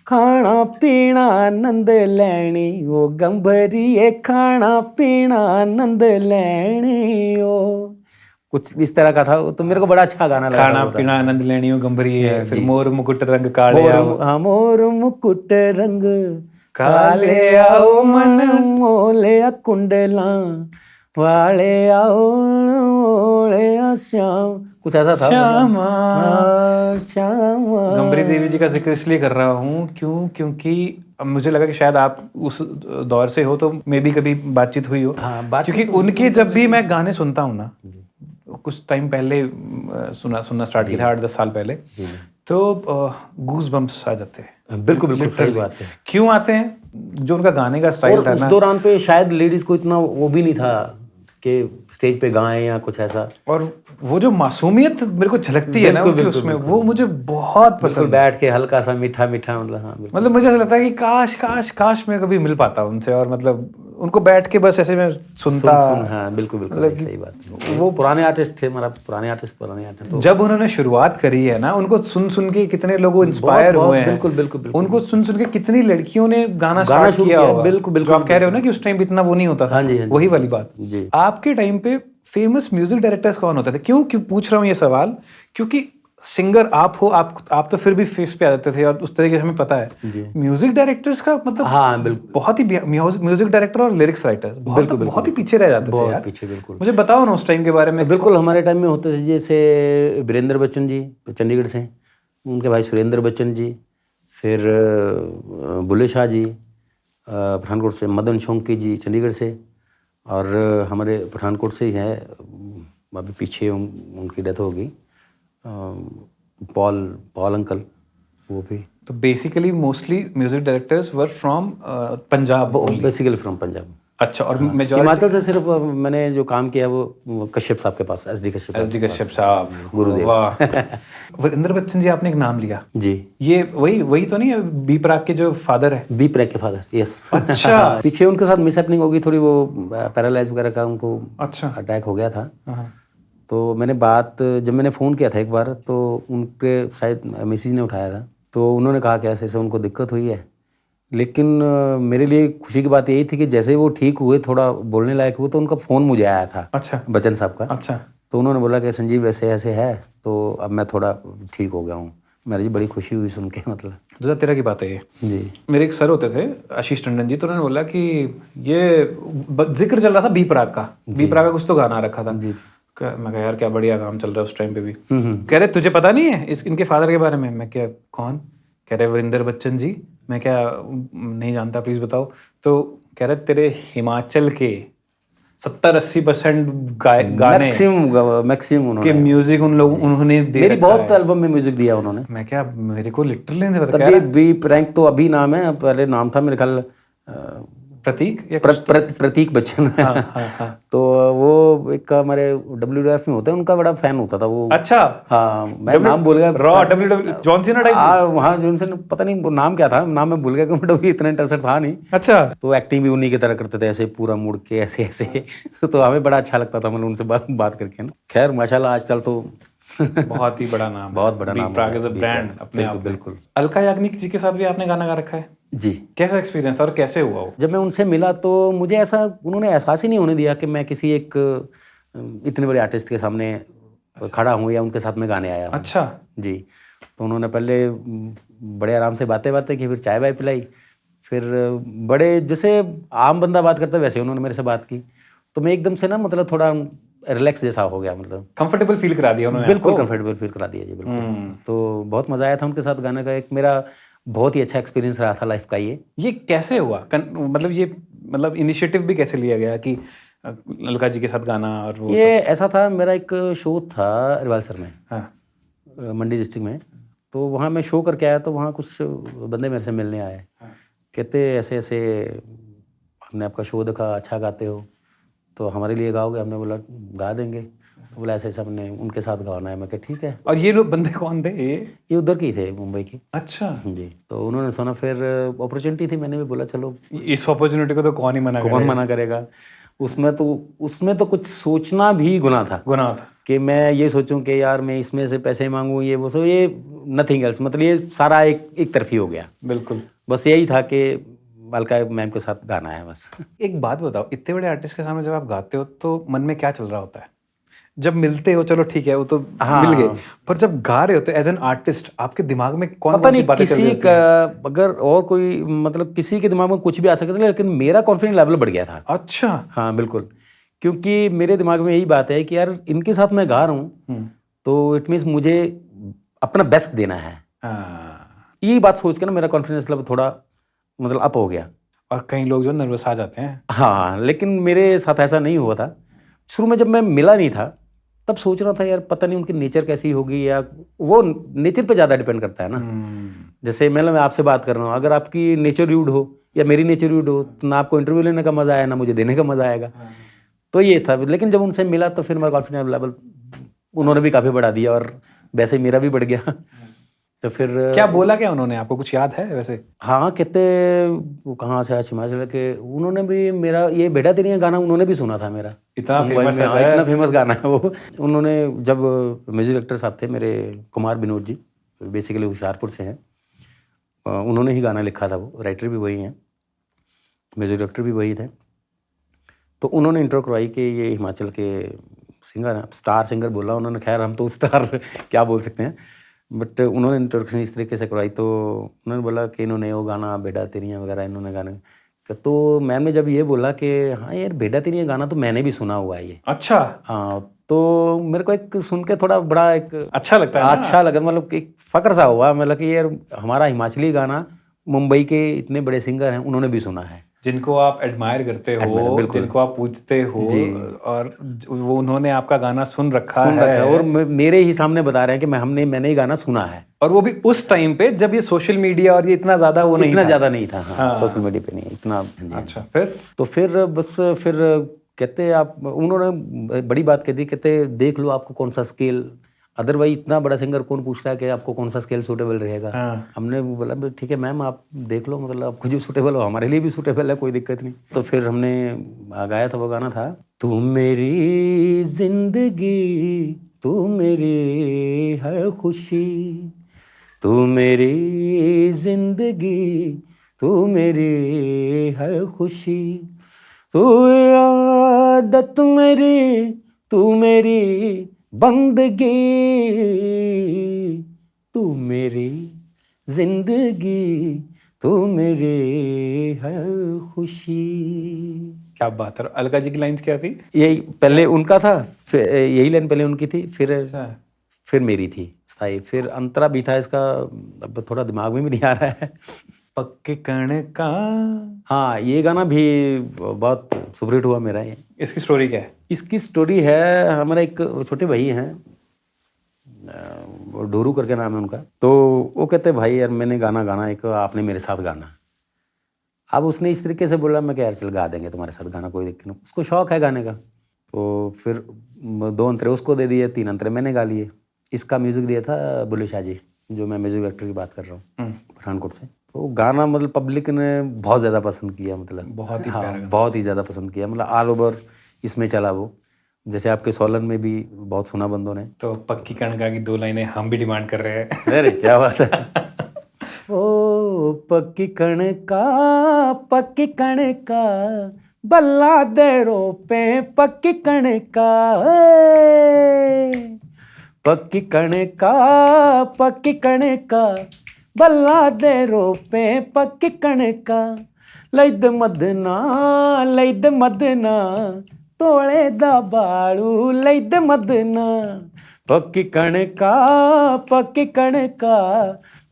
A: खाना पीना आनंद लैनी ओ गंभरी, खाना पीना आनंद लैनी ओ, कुछ इस तरह का था। तो मेरे को बड़ा अच्छा गाना लगा।
B: खाना पीना आनंद लेनी हो गंभरी है, फिर मोर मुकुट रंग काले आओ,
A: हाँ, मोर मुकुट रंग काले आओ, मन मोले कुंडला वाले आओ, ओले श्याम, कुछ ऐसा था।
B: श्यामा,
A: श्यामा।
B: गंभरी देवी जी का जिक्र इसलिए कर रहा हूँ क्योंकि मुझे लगा कि शायद आप उस दौर से हो, तो मे भी कभी बातचीत हुई हो।
A: हाँ,
B: क्योंकि उनके जब भी मैं गाने सुनता हूँ ना, कुछ टाइम पहले सुनना स्टार्ट किया था, 8-10 साल पहले, तो गूज बम्प्स आ जाते हैं।
A: बिल्कुल बिल्कुल सही बात है।
B: क्यों आते हैं? जो उनका गाने का स्टाइल था
A: उस
B: ना,
A: दौरान पे शायद लेडीज को इतना वो भी नहीं था कि स्टेज पे गाएं या कुछ ऐसा।
B: और वो जो मासूमियत मेरे को झलकती है ना उनकी उसमें, वो मुझे बहुत पसंद।
A: बैठ के हल्का सा मीठा मीठा, मतलब हाँ,
B: मतलब मुझे ऐसा लगता है कि काश काश काश मैं कभी मिल पाता उनसे, और मतलब उनको बैठ के बस ऐसे मैं सुनता।
A: हाँ, बिल्कुल बिल्कुल सही बात। वो पुराने आर्टिस्ट थे, हमारा पुराने आर्टिस्ट।
B: जब उन्होंने शुरुआत करी है ना, उनको सुन सुन के कितने लोग इंस्पायर हुए हैं।
A: बिल्कुल बिल्कुल।
B: उनको सुन सुन के कितनी लड़कियों ने गाना स्टार्ट किया होगा।
A: बिल्कुल बिल्कुल।
B: आप कह रहे हो ना कि उस टाइम इतना वो नहीं होता था, वही वाली बात। आपके टाइम पे फेमस म्यूजिक डायरेक्टर्स कौन होते थे? क्यों पूछ रहा हूँ ये सवाल, क्योंकि सिंगर आप हो, आप तो फिर भी फेस पे आ जाते थे, और उस तरीके से हमें पता है म्यूजिक डायरेक्टर्स का मतलब।
A: हाँ, बिल्कुल।
B: बहुत ही म्यूजिक डायरेक्टर और लिरिक्स राइटर बहुत ही पीछे रह जाते थे यार।
A: पीछे, बिल्कुल।
B: मुझे बताओ ना उस टाइम के बारे में।
A: बिल्कुल, हमारे टाइम में होते थे जैसे वीरेंद्र बच्चन जी चंडीगढ़ से, उनके भाई सुरेंद्र बच्चन जी, फिर बुल्ले शाह जी पठानकोट से, मदन शौकी जी चंडीगढ़ से, और हमारे पठानकोट से ही हैं, अभी पीछे उनकी डेथ हो गई, पॉल अंकल, वो भी।
B: तो basically mostly music directors were from Punjab,
A: basically from Punjab.
B: अच्छा, और मेजॉरिटी
A: हिमाचल से सिर्फ मैंने जो काम किया वो कश्यप साहब के पास, SD
B: कश्यप साहब,
A: गुरुदेव।
B: वाह। वीरेंद्र बच्चन जी, आपने एक नाम लिया,
A: जी।
B: ये वही तो नहीं है बी प्राक के जो फादर है?
A: बी प्रैक के फादर, यस।
B: अच्छा।
A: पीछे उनके साथ मिसहैपनिंग हो गई थोड़ी, वो पैरालाइज वगैरह का उनको
B: अच्छा।
A: अटैक हो गया था।
B: हाँ।
A: तो जब मैंने फ़ोन किया था एक बार, तो उनके शायद मिसेज ने उठाया था, तो उन्होंने कहा कि ऐसे उनको दिक्कत हुई है। लेकिन मेरे लिए खुशी की बात यही थी कि जैसे वो ठीक हुए, थोड़ा बोलने लायक हुए, तो उनका फ़ोन मुझे आया था।
B: अच्छा।
A: बच्चन साहब का।
B: अच्छा।
A: तो उन्होंने बोला कि संजीव ऐसे ऐसे है, तो अब मैं थोड़ा ठीक हो गया हूँ। मेरी बड़ी खुशी हुई सुन के, मतलब।
B: 2013 की बात है ये।
A: जी।
B: मेरे एक सर होते थे, आशीष टंडन जी, तो उन्होंने बोला कि ये जिक्र चल रहा था बी प्राक का, बी प्राक का कुछ तो गाना रखा था।
A: जी।
B: मैं कहा यार क्या बढ़िया काम चल रहा है उस टाइम पे भी। कह रहे तुझे पता नहीं है इनके फादर के बारे में? मैं क्या, कौन? कह रहे वीरेंद्र बच्चन जी। मैं क्या, नहीं जानता, प्लीज बताओ। तो कह रहे तेरे हिमाचल के 70-80% गाने
A: मैक्सिमम
B: के म्यूजिक उन्होंने दे
A: मेरी
B: रखा
A: बहुत
B: है।
A: एल्बम में म्यूजिक दिया उन्होंने।
B: मैं क्या, मेरे को लिटरली नहीं पता।
A: तभी बी प्रैंक तो अभी नाम है, पहले नाम था मेरे ख्याल
B: प्रतीक या
A: प्रतीक बच्चन।
B: हाँ।
A: तो वो एक हमारे WWF में होता है, उनका बड़ा फैन होता था वो।
B: अच्छा।
A: हाँ, मैं नाम भूल गया।
B: John Cena type.
A: वहाँ जॉनसन, पता नहीं वो नाम क्या था, नाम मैं भूल गया, क्योंकि वो इतना इंटरेस्टेड था नहीं।
B: अच्छा।
A: तो एक्टिंग भी उन्हीं की तरह करते थे, ऐसे पूरा मुड़ के ऐसे ऐसे। तो हमें बड़ा अच्छा लगता था, मतलब उनसे बात करके ना। खैर माशाल्लाह आजकल तो
B: बहुत ही बड़ा नाम,
A: बहुत बड़ा नाम,
B: B Praak is a brand अपने आप में।
A: बिल्कुल।
B: अलका याग्निक जी के साथ भी आपने गाना गा रखा है?
A: जी।
B: कैसा एक्सपीरियंस था और कैसे हुआ वो?
A: जब मैं उनसे मिला तो मुझे उन्होंने एहसास ही नहीं होने दिया कि मैं किसी एक इतने बड़े आर्टिस्ट के सामने खड़ा हूँ या उनके साथ में गाने आया हूँ।
B: अच्छा।
A: जी। तो उन्होंने पहले बड़े आराम से बातें की, फिर चाय वाय पिलाई, फिर बड़े जैसे आम बंदा बात करता है वैसे उन्होंने मेरे से बात की। तो मैं एकदम से ना, मतलब थोड़ा रिलैक्स जैसा हो गया, मतलब
B: कंफर्टेबल फील करा दिया उन्होंने?
A: बिल्कुल कंफर्टेबल फील करा दिया जी, बिल्कुल। तो बहुत मज़ा आया था उनके साथ गाने का। एक मेरा बहुत ही अच्छा एक्सपीरियंस रहा था लाइफ का ये
B: कैसे हुआ? मतलब इनिशिएटिव भी कैसे लिया गया कि अलका जी के साथ गाना? और वो
A: ये ऐसा था, मेरा एक शो था रिवाल्सर में,
B: हाँ।
A: मंडी डिस्ट्रिक्ट में। तो वहाँ मैं शो करके आया, तो वहाँ कुछ बंदे मेरे से मिलने आए। कहते ऐसे ऐसे हमने आपका शो देखा, अच्छा गाते हो, तो हमारे लिए गाओगे? हमने बोला गा देंगे। तो बोला ऐसे ऐसे हमने उनके साथ गाना है। मैं कहा ठीक है।
B: और ये लोग बंदे कौन थे?
A: ये उधर की थे, मुंबई की।
B: अच्छा
A: जी। तो उन्होंने सुना, फिर अपॉर्चुनिटी थी, मैंने भी बोला चलो।
B: इस अपॉर्चुनिटी को तो कौन ही मना
A: करेगा। उसमें तो कुछ सोचना भी गुनाह था कि मैं ये सोचूं कि यार मैं इसमें से पैसे मांगूं, ये वो, ये नथिंग एल्स, मतलब ये सारा एक तरफी हो गया।
B: बिल्कुल।
A: बस यही था कि अलका मैम के साथ गाना है बस।
B: एक बात बताओ, इतने बड़े आर्टिस्ट के सामने जब आप गाते हो तो मन में क्या चल रहा होता है? जब मिलते हो, चलो ठीक है, वो तो मिल गए, पर जब गा रहे होते एज एन आर्टिस्ट, आपके दिमाग में कौन सी बातें चल रही होती हैं?
A: अगर और कोई, मतलब किसी के दिमाग में कुछ भी आ सकता था, लेकिन मेरा कॉन्फिडेंस लेवल बढ़ गया था।
B: अच्छा।
A: हाँ बिल्कुल, क्योंकि मेरे दिमाग में यही बात है कि यार इनके साथ मैं गा रहा हूँ, तो इट मीन्स मुझे अपना बेस्ट देना है। यही बात सोच कर ना मेरा कॉन्फिडेंस लेवल थोड़ा मतलब अप हो गया।
B: और कई लोग जो नर्वस आ जाते हैं।
A: हाँ, लेकिन मेरे साथ ऐसा नहीं हुआ था। शुरू में जब मैं मिला नहीं था, तब सोच रहा था यार पता नहीं उनकी नेचर कैसी होगी, या वो नेचर पे ज़्यादा डिपेंड करता है ना। जैसे मैं आपसे बात कर रहा हूँ, अगर आपकी नेचर रूड हो या मेरी नेचर रूड हो, तो ना आपको इंटरव्यू लेने का मज़ा आया, ना मुझे देने का मज़ा आएगा। तो ये था। लेकिन जब उनसे मिला तो फिर मेरा कॉन्फिडेंस लेवल उन्होंने भी काफ़ी बढ़ा दिया, और वैसे मेरा भी बढ़ गया। तो फिर
B: क्या बोला, क्या उन्होंने, आपको कुछ याद है वैसे?
A: हाँ, कहते वो कहाँ से आज हिमाचल के, उन्होंने भी मेरा ये बेटा तेरी गाना उन्होंने भी सुना था मेरा।
B: इतना
A: फेमस गाना है वो। उन्होंने जब म्यूजिक डायरेक्टर साहब थे मेरे, कुमार विनोद जी, बेसिकली हुशियारपुर से हैं, उन्होंने ही गाना लिखा था। वो राइटर भी वही हैं, म्यूजिक डायरेक्टर भी वही थे। तो उन्होंने इंट्रो करवाई कि ये हिमाचल के सिंगर हैं, स्टार सिंगर बोला उन्होंने। खैर हम तो स्टार क्या बोल सकते हैं, बट उन्होंने इंट्रोडक्शन इस तरीके से करवाई। तो उन्होंने बोला कि इन्होंने वो गाना बेटा तेरियाँ वगैरह इन्होंने गाने। तो मैम ने जब ये बोला कि हाँ यार बेटा तेरियाँ गाना तो मैंने भी सुना हुआ है ये।
B: अच्छा।
A: हाँ, तो मेरे को एक सुन के थोड़ा बड़ा एक
B: अच्छा लगता है,
A: अच्छा लगा, मतलब एक फ़क्र सा हुआ, मतलब कि यार हमारा हिमाचली गाना मुंबई के इतने बड़े सिंगर हैं उन्होंने भी सुना है,
B: जिनको आप एडमायर करते हो, जिनको आप पूछते हो, और वो उन्होंने आपका गाना सुन रखा है।
A: और मेरे ही सामने बता रहे हैं कि मैंने ही गाना सुना है।
B: और वो भी उस टाइम पे जब ये सोशल मीडिया और ये इतना ज्यादा वो नहीं
A: इतना
B: था।
A: ज़्यादा नहीं था, हाँ,
B: हाँ।
A: सोशल मीडिया पे नहीं इतना। हाँ जी।
B: अच्छा, फिर
A: तो फिर बस फिर कहते आप, उन्होंने बड़ी बात कह दी, कहते देख लो आपको कौन सा स्केल, अदरवाइज इतना बड़ा सिंगर कौन पूछ रहा है कि आपको कौन सा स्केल सूटेबल रहेगा।
B: हाँ।
A: हमने बोला भाई ठीक है मैम आप देख लो, मतलब आपको जो सूटेबल हो हमारे लिए भी सूटेबल है, कोई दिक्कत नहीं। तो फिर हमने गाया था, वो गाना था तू मेरी जिंदगी, तू मेरी हर खुशी, तू मेरी जिंदगी, तू मेरी हर खुशी, तू आदत मेरी, तू मेरी बंदगी, तू मेरी जिंदगी, तू मेरी हर खुशी।
B: क्या बात है। अलका जी की लाइंस क्या थी?
A: यही पहले उनका था, फिर यही लाइन पहले उनकी थी, फिर मेरी थी स्थाई, फिर अंतरा भी था इसका, अब थोड़ा दिमाग में भी नहीं आ रहा है।
B: पक्के कण का।
A: हाँ, ये गाना भी बहुत सुपरहिट हुआ मेरा। ये
B: इसकी स्टोरी क्या है?
A: इसकी स्टोरी है, हमारा एक छोटे भाई हैं, वो डोरू करके नाम है उनका। तो वो कहते भाई यार मैंने गाना गाना एक, आपने मेरे साथ गाना। अब उसने इस तरीके से बोला, मैं क्या यार चल गा देंगे तुम्हारे साथ गाना, कोई दिक्कत नहीं। उसको शौक है गाने का। तो फिर 2 अंतरे उसको दे दिए, 3 अंतरे मैंने गा लिए। इसका म्यूज़िक दिया था बुल्ले शाह जी, जो मैं म्यूज़िक डायरेक्टर की बात कर रहा हूँ पठानकोट से। तो गाना मतलब पब्लिक ने बहुत ज़्यादा पसंद किया, मतलब
B: बहुत ही
A: हाँ
B: प्यारा गाना।
A: बहुत ही ज़्यादा पसंद किया, मतलब ऑल ओवर इसमें चला वो। जैसे आपके सोलन में भी बहुत सुना बंदों ने।
B: तो पक्की कणका की 2 लाइनें हम भी डिमांड कर रहे हैं।
A: अरे क्या बात है। ओ पक्की कणका, पक्की कणका, बल्ला दे रोपे पक्की कणका, पक्की कणका, पक्की कणका, बल्ला दे रोपे पक्की कणका, लैद मदना, लैद मदना, तोळे दा बाळू लैद मदना, पक्की कणका, पक्की कणका,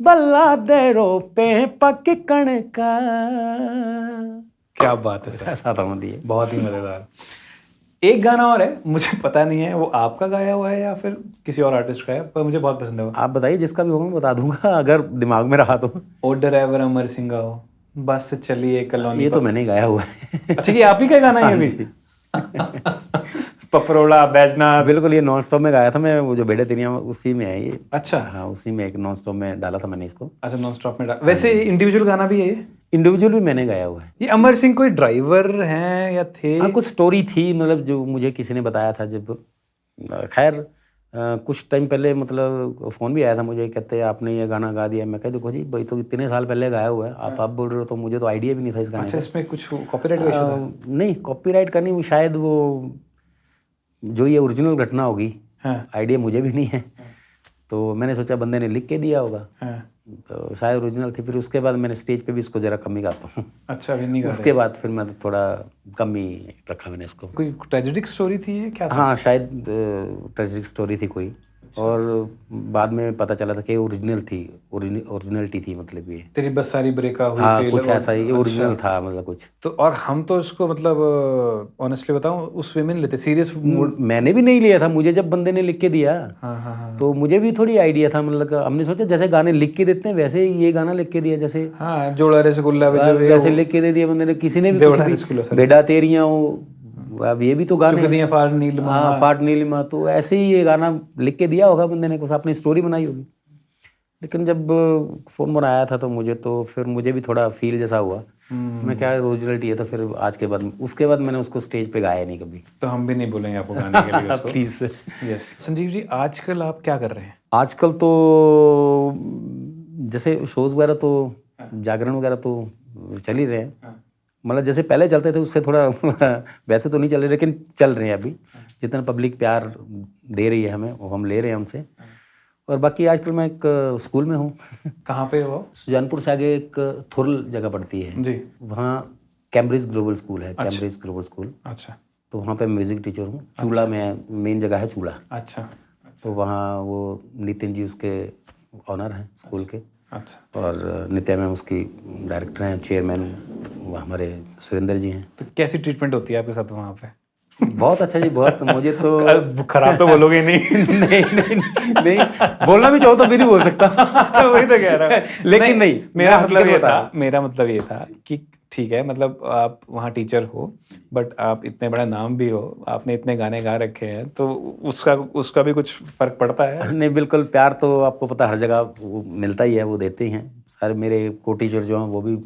A: बल्ला दे रोपे पक्की कणका।
B: क्या बात है सर,
A: ऐसा था मतलब ये।
B: बहुत ही मजेदार। एक गाना और है, मुझे पता नहीं है वो आपका गाया हुआ है या फिर किसी और आर्टिस्ट का है, पर मुझे बहुत पसंद है वो।
A: आप बताइए, जिसका भी होगा मैं बता दूंगा अगर दिमाग में रहा तो।
B: ओ ड्राइवर अमर सिंह का हो, बस चलिए कॉलोनी।
A: ये तो मैंने ही गाया हुआ है।
B: अच्छा, ये आप ही का गाना है ये भी?
A: जी।
B: पपरोड़ा बैजनाथ।
A: बिल्कुल, ये नॉन स्टॉप में गाया था मैं, वो जो बेड़े तेरिया उसी में है ये।
B: अच्छा।
A: हाँ, उसी में एक नॉन स्टॉप में डाला था मैंने इसको।
B: अच्छा, नॉन स्टॉप में वैसे इंडिविजुअल गाना भी है ये?
A: इंडिविजुअल भी मैंने गाया हुआ है।
B: ये अमर सिंह कोई ड्राइवर हैं या थे?
A: हाँ, कुछ स्टोरी थी, मतलब जो मुझे किसी ने बताया था जब, खैर कुछ टाइम पहले मतलब फ़ोन भी आया था मुझे, कहते आपने ये गाना गा दिया। मैं कह देखो जी भाई, तो इतने साल पहले गाया हुआ है, आप बोल रहे हो, तो मुझे तो आइडिया भी नहीं था इस गाने
B: अच्छा,
A: का।
B: इसमें कुछ कॉपीराइट का इशू था?
A: नहीं, कॉपीराइट का नहीं, शायद वो जो ये ओरिजिनल घटना होगी,
B: हाँ।
A: आइडिया मुझे भी नहीं है। तो मैंने सोचा बंदे ने लिख के दिया होगा,
B: हाँ।
A: तो शायद ओरिजिनल थी। फिर उसके बाद मैंने स्टेज पे भी इसको ज़रा कम ही गाता हूँ।
B: अच्छा, अभी नहीं गा रहे?
A: उसके बाद फिर मैं थोड़ा कम ही रखा मैंने इसको।
B: कोई ट्रेजेडिक स्टोरी थी ये, क्या था?
A: हाँ, शायद ट्रेजिक स्टोरी थी कोई। और बाद में पता चला था कि ओरिजिनल थी, ओरिजिनलिटी थी, मतलब ये।
B: तेरी बस सारी ब्रेका हुई
A: हाँ,
B: फेल
A: कुछ
B: और-
A: ऐसा ही ओरिजिनल
B: अच्छा।
A: था, मतलब कुछ।
B: तो और हम तो इसको मतलब ऑनेस्टली बताऊं उस वे में नहीं लेते सीरियस मूड।
A: मैंने भी नहीं लिया था, मुझे जब बंदे ने लिख के दिया
B: हाँ हाँ हाँ
A: तो मुझे भी थोड़ी आइडिया था, मतलब हमने सोचा जैसे गाने लिख के देते हैं वैसे ही ये गाना लिख के दिया, जैसे
B: हाँ, जोड़ा रसगुल्ला
A: वैसे लिख के दे दिया बंदे ने। किसी ने भी
B: देवड़ा
A: कुछ
B: रसगुल्ला
A: भी,
B: सर।
A: बेड़ा तेरियां हो, अब ये भी तो गाने हैं।
B: चुकदियां फाड़ नीलमा।
A: हाँ, फाट नीलिमा, तो ऐसे ही ये गाना लिख के दिया होगा बंदे ने, कुछ अपनी स्टोरी बनाई होगी। लेकिन जब फोन पर आया था तो मुझे भी थोड़ा फील जैसा हुआ। मैं क्या ओरिजिनलिटी है, तो फिर आज के बाद उसके बाद मैंने उसको स्टेज पे गाया नहीं कभी।
B: तो हम भी नहीं बोलेंगे आपको गाने के लिए उसको।
A: प्लीज।
B: यस संजीव जी, आजकल आप क्या कर रहे हैं?
A: आजकल तो जैसे शोज वगैरह तो जागरण वगैरह तो चल ही रहे हैं, मतलब जैसे पहले चलते थे उससे थोड़ा वैसे तो नहीं चल रहे, लेकिन चल रहे हैं अभी। जितना पब्लिक प्यार दे रही है हमें, वो हम ले रहे हैं उनसे। और बाकी आजकल मैं एक स्कूल में हूँ।
B: कहाँ पे हो?
A: सुजानपुर से आगे एक थुरल जगह पड़ती है
B: जी।
A: वहाँ कैम्ब्रिज ग्लोबल स्कूल है। कैम्ब्रिज ग्लोबल स्कूल,
B: अच्छा
A: तो वहाँ पे म्यूजिक टीचर हूँ। चूला में मेन जगह है, चूला।
B: अच्छा
A: तो वहाँ वो नितिन जी उसके ऑनर हैं स्कूल के,
B: अच्छा।
A: और नित्या मैम उसकी डायरेक्टर हैं, चेयरमैन वो हमारे सुरेंद्र जी हैं।
B: तो कैसी ट्रीटमेंट होती है आपके साथ वहाँ पे?
A: बहुत अच्छा जी, बहुत। मुझे तो
B: खराब तो बोलोगे नहीं।
A: नहीं, बोलना भी चाहो तो भी नहीं बोल सकता।
B: वही तो कह रहा हूँ।
A: लेकिन नहीं,
B: मेरा
A: मैं
B: मतलब
A: हकीकत
B: ये
A: बता
B: था,
A: रहा हूँ।
B: मेरा मतलब ये था कि ठीक है, मतलब आप वहाँ टीचर हो, बट आप इतने बड़ा नाम भी हो, आपने इतने गाने गा रखे हैं, तो उसका भी कुछ फर्क पड़ता है।
A: नहीं, बिल्कुल। प्यार तो आपको पता हर जगह वो मिलता ही है, वो देते ही हैं सारे। मेरे को टीचर जो हैं वो भी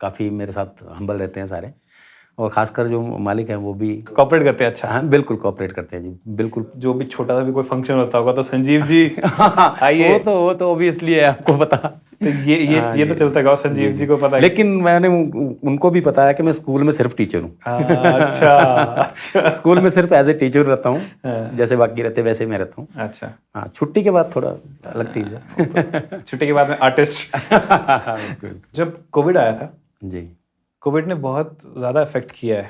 A: काफ़ी मेरे साथ हम्बल रहते हैं सारे, और ख़ासकर जो मालिक हैं वो भी
B: कॉपरेट करते हैं। अच्छा,
A: हाँ बिल्कुल कोऑपरेट करते हैं जी, बिल्कुल।
B: जो भी छोटा सा भी कोई फंक्शन होता होगा तो संजीव जी आइए,
A: वो तो ऑब्वियसली है, आपको पता।
B: तो ये तो चलता है, संजीव जी को पता है।
A: लेकिन मैंने उनको भी पता है कि मैं स्कूल में सिर्फ टीचर हूँ।
B: अच्छा।
A: स्कूल में सिर्फ एज ए टीचर रहता हूँ,
B: हाँ।
A: जैसे बाकी रहते वैसे मैं रहता हूँ।
B: अच्छा,
A: हाँ, छुट्टी के बाद थोड़ा अलग चीज़ है।
B: छुट्टी के बाद में आर्टिस्ट। जब कोविड आया था,
A: जी,
B: कोविड ने बहुत ज्यादा इफेक्ट किया है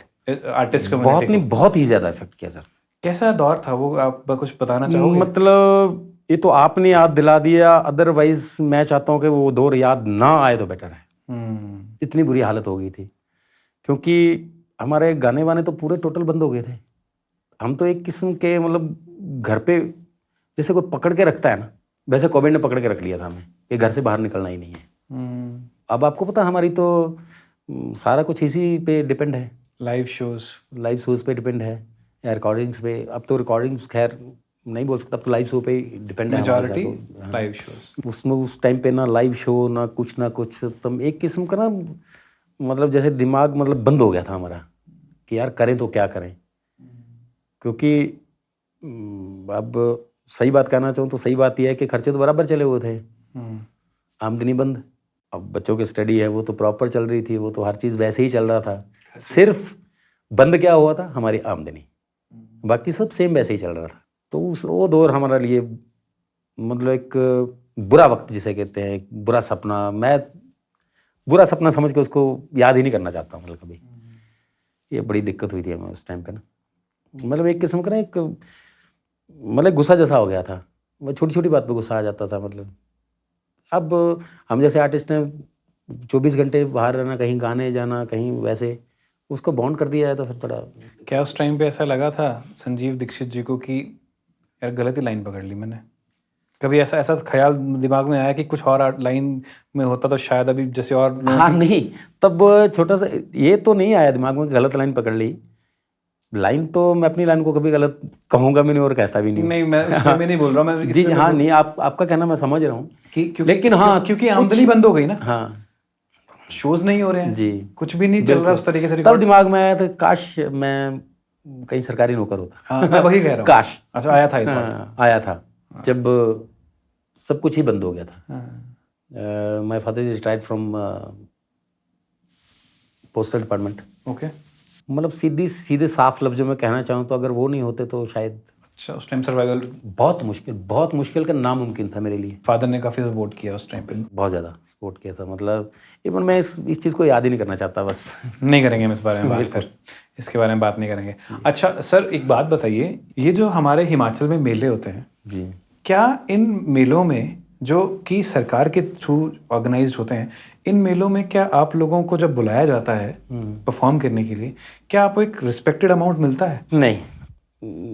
B: आर्टिस्ट
A: बहुत
B: कम्युनिटी
A: नहीं,
B: को।
A: बहुत ही ज़्यादा इफेक्ट किया सर।
B: कैसा दौर था वो, आप कुछ बताना चाहोगे?
A: मतलब ये तो आपने याद दिला दिया, अदरवाइज मैं चाहता हूँ कि वो दौर याद ना आए तो बेटर है। इतनी बुरी हालत हो गई थी, क्योंकि हमारे गाने वाने तो पूरे टोटल बंद हो गए थे। हम तो एक किस्म के मतलब घर पे जैसे कोई पकड़ के रखता है ना, वैसे कोविड ने पकड़ के रख लिया था हमें कि घर से बाहर निकलना ही नहीं है। अब आपको पता हमारी तो सारा कुछ इसी पे डिपेंड है।
B: लाइव शोज
A: पे डिपेंड है या रिकॉर्डिंग्स पे। अब तो रिकॉर्डिंग्स खैर नहीं बोल सकता, अब तो लाइव शो पे ही डिपेंड है हमारा
B: मेजॉरिटी
A: सब। हाँ।
B: Live shows.
A: उसमें उस टाइम पे ना लाइव शो ना कुछ तो एक किस्म का ना मतलब जैसे दिमाग मतलब बंद हो गया था हमारा कि यार करें तो क्या करें। क्योंकि अब सही बात कहना चाहूँ तो सही बात यह है कि खर्चे तो बराबर चले हुए थे, आमदनी बंद। अब बच्चों की स्टडी है वो तो प्रॉपर चल रही थी, वो तो हर चीज़ वैसे ही चल रहा था। सिर्फ बंद क्या हुआ था, हमारी आमदनी, बाकी सब सेम वैसे ही चल रहा था। तो वो दौर हमारे लिए मतलब एक बुरा वक्त जिसे कहते हैं, एक बुरा सपना। मैं बुरा सपना समझ के उसको याद ही नहीं करना चाहता हूँ मतलब कभी। ये बड़ी दिक्कत हुई थी हमें उस टाइम पे ना, मतलब एक किस्म का ना एक मतलब गुस्सा जैसा हो गया था। मैं छोटी छोटी बात पे गुस्सा आ जाता था। मतलब अब हम जैसे आर्टिस्ट हैं 24 घंटे बाहर रहना, कहीं गाने जाना, कहीं वैसे, उसको बॉन्ड कर दिया है तो फिर थोड़ा।
B: क्या उस टाइम पे ऐसा लगा था संजीव दीक्षित जी को कि यार गलत ही लाइन पकड़ ली मैंने? कभी ऐसा ख्याल दिमाग में आया कि कुछ और लाइन में होता तो शायद अभी जैसे और
A: हाँ नहीं, तब छोटा सा ये तो नहीं आया दिमाग में कि गलत लाइन पकड़ ली। लाइन तो मैं अपनी लाइन को कभी गलत कहूँगा भी नहीं और कहता भी नहीं।
B: नहीं, मैं उसमें मैं नहीं बोल रहा, मैं
A: जी हाँ, नहीं आपका कहना मैं समझ रहा हूँ
B: लेकिन हाँ, क्योंकि आमदनी बंद हो गई ना।
A: हाँ,
B: शोज नहीं हो रहे हैं
A: जी,
B: कुछ भी नहीं चल रहा उस तरीके से।
A: तब दिमाग में आया था काश मैं कहीं सरकारी नौकर होता।
B: हाँ, मैं वही कह रहा हूँ।
A: काश।
B: अच्छा, आया था ये
A: हाँ, आया था जब सब कुछ ही बंद हो गया था। My father is retired from postal department.
B: Okay,
A: मतलब सीधे साफ लफ्जों में कहना चाहूँ तो अगर वो नहीं होते तो शायद
B: अच्छा, उस टाइम सर्वाइवल
A: बहुत मुश्किल का नामुमकिन था मेरे लिए।
B: फादर ने काफी सपोर्ट किया उस टाइम पे,
A: बहुत ज़्यादा सपोर्ट किया था। मतलब इवन मैं इस चीज़ को याद ही नहीं करना चाहता बस।
B: नहीं करेंगे हम इस बारे में बात, फिर इसके बारे में बात नहीं करेंगे। अच्छा सर, एक बात बताइए, ये जो हमारे हिमाचल में मेले होते हैं
A: जी,
B: क्या इन मेलों में जो कि सरकार के थ्रू ऑर्गेनाइज्ड होते हैं, इन मेलों में क्या आप लोगों को जब बुलाया जाता है परफॉर्म करने के लिए, क्या आपको एक रिस्पेक्टेड अमाउंट मिलता है?
A: नहीं,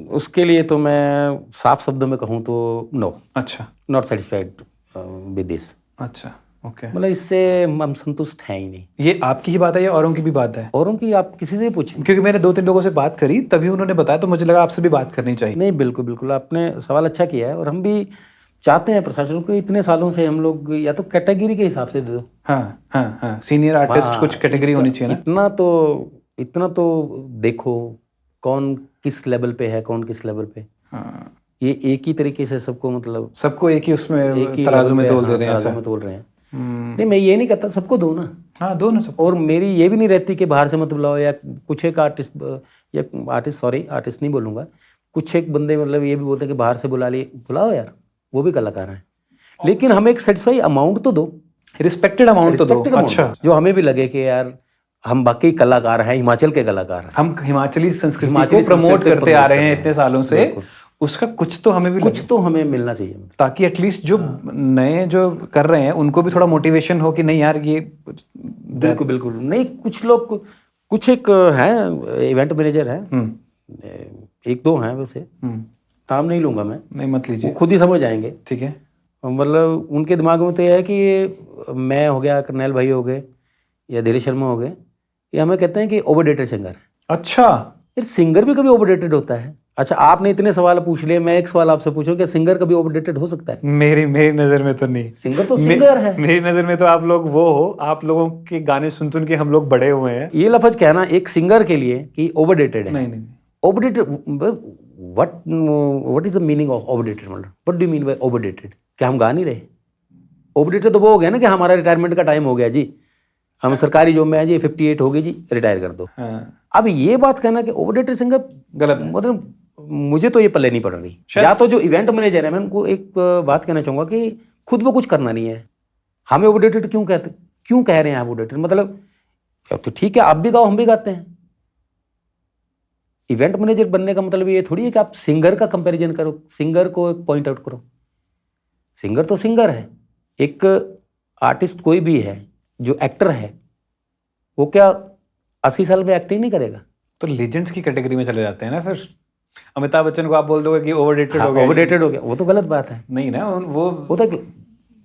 A: उसके लिए तो मैं साफ शब्दों में कहूँ तो नो।
B: अच्छा,
A: नॉट सेटिस्फाइड विद दिस।
B: अच्छा, ओके।
A: मतलब इससे हम संतुष्ट हैं ही नहीं।
B: ये आपकी ही बात है या औरों की भी बात है?
A: औरों की आप किसी से पूछें,
B: क्योंकि मैंने 2-3 लोगों से बात करी तभी उन्होंने बताया, तो मुझे लगा आपसे भी बात करनी चाहिए।
A: नहीं, बिल्कुल बिल्कुल आपने सवाल अच्छा किया है, और हम भी चाहते हैं प्रशासन को, इतने सालों से हम लोग या तो कैटेगरी के हिसाब से दे दो।
B: हाँ हाँ हाँ, सीनियर आर्टिस्ट कुछ कैटेगरी होनी चाहिए ना।
A: इतना तो देखो कौन किस लेवल पे है, कौन किस लेवल पे।
B: हाँ,
A: ये एक ही तरीके से सबको मतलब
B: सबको एक ही उसमें
A: एक ही
B: तराजू में
A: level पे,
B: तोल
A: हाँ,
B: दे रहे हैं
A: तराजू
B: ऐसा।
A: में तोल रहे हैं। नहीं, मैं ये नहीं कहता सबको दो ना।
B: हाँ, दो ना सबको।
A: और मेरी ये भी नहीं रहती कि बाहर से मत बुलाओ, या कुछ एक आर्टिस्ट नहीं बोलूँगा, कुछ एक बंदे मतलब ये भी बोलते हैं कि बाहर से बुलाओ यार, वो भी कलाकार हैं, लेकिन हमें एक सेटिस्फाई अमाउंट तो दो,
B: रिस्पेक्टेड अमाउंट तो दो। अच्छा,
A: जो हमें भी लगे कि यार हम वाकई कलाकार हैं, हिमाचल के कलाकार हैं,
B: हम हिमाचली संस्कृति को प्रमोट करते आ रहे हैं इतने सालों से, उसका कुछ तो हमें भी
A: कुछ तो हमें मिलना चाहिए,
B: ताकि एटलीस्ट जो नए जो कर रहे हैं उनको भी थोड़ा मोटिवेशन हो कि नहीं यार ये।
A: बिल्कुल बिल्कुल नहीं, कुछ लोग कुछ एक हैं इवेंट मैनेजर हैं, एक दो हैं वैसे, नाम नहीं लूँगा मैं,
B: नहीं मत
A: वो
B: लीजिए,
A: खुद ही समझ जाएंगे।
B: ठीक है।
A: मतलब उनके दिमाग में तो ये है कि ये मैं हो गया, करनैल भाई हो गए या धीरेश शर्मा हो गए, ये हमें कहते हैं कि ओवररेटेड सिंगर है।
B: अच्छा,
A: यार सिंगर भी कभी ओवररेटेड होता है? अच्छा, आपने इतने सवाल पूछ लिए, मैं एक सवाल आपसे पूछूं, कि सिंगर कभी ओवररेटेड हो सकता है?
B: मेरी मेरी नज़र में तो नहीं।
A: सिंगर तो सिंगर है।
B: मेरी नज़र में तो आप लोग वो हो, आप लोगों के गाने सुन सुन के हम लोग बड़े हुए हैं।
A: ये लफ्ज कहना एक सिंगर के लिए कि ओवररेटेड है,
B: नहीं नहीं,
A: overrated, what is the meaning of overrated? मतलब what do you mean by overrated? क्या हम गा नहीं रहे? ओवररेटेड तो वो हो गया ना कि हमारा रिटायरमेंट का टाइम हो गया जी, हम सरकारी जॉब में हैं जी, 58 हो गई जी, रिटायर कर दो।
B: हाँ,
A: अब ये बात कहना कि ओवररेटेड सिंगर
B: गलत है।
A: मतलब मुझे तो ये पल्ले नहीं पड़ रही। या तो जो इवेंट मैनेजर है, मैं उनको एक बात कहना चाहूँगा कि खुद वो कुछ करना नहीं है, हमें ओवररेटेड क्यों कह रहे हैं आप ओवररेटेड? मतलब तो ठीक है, आप भी गाओ, हम भी गाते हैं। इवेंट मैनेजर बनने का मतलब ये थोड़ी है कि आप सिंगर का कंपैरिजन करो, सिंगर को पॉइंट आउट करो। सिंगर तो सिंगर है। एक आर्टिस्ट कोई भी है जो एक्टर है, वो क्या 80 साल में एक्टिंग नहीं करेगा?
B: तो लेजेंड्स की कैटेगरी में चले जाते हैं ना फिर। अमिताभ बच्चन को आप बोल दोगे कि ओवररेटेड हो गया,
A: ओवररेटेड हो गया, वो तो गलत बात है।
B: नहीं ना, वो
A: तो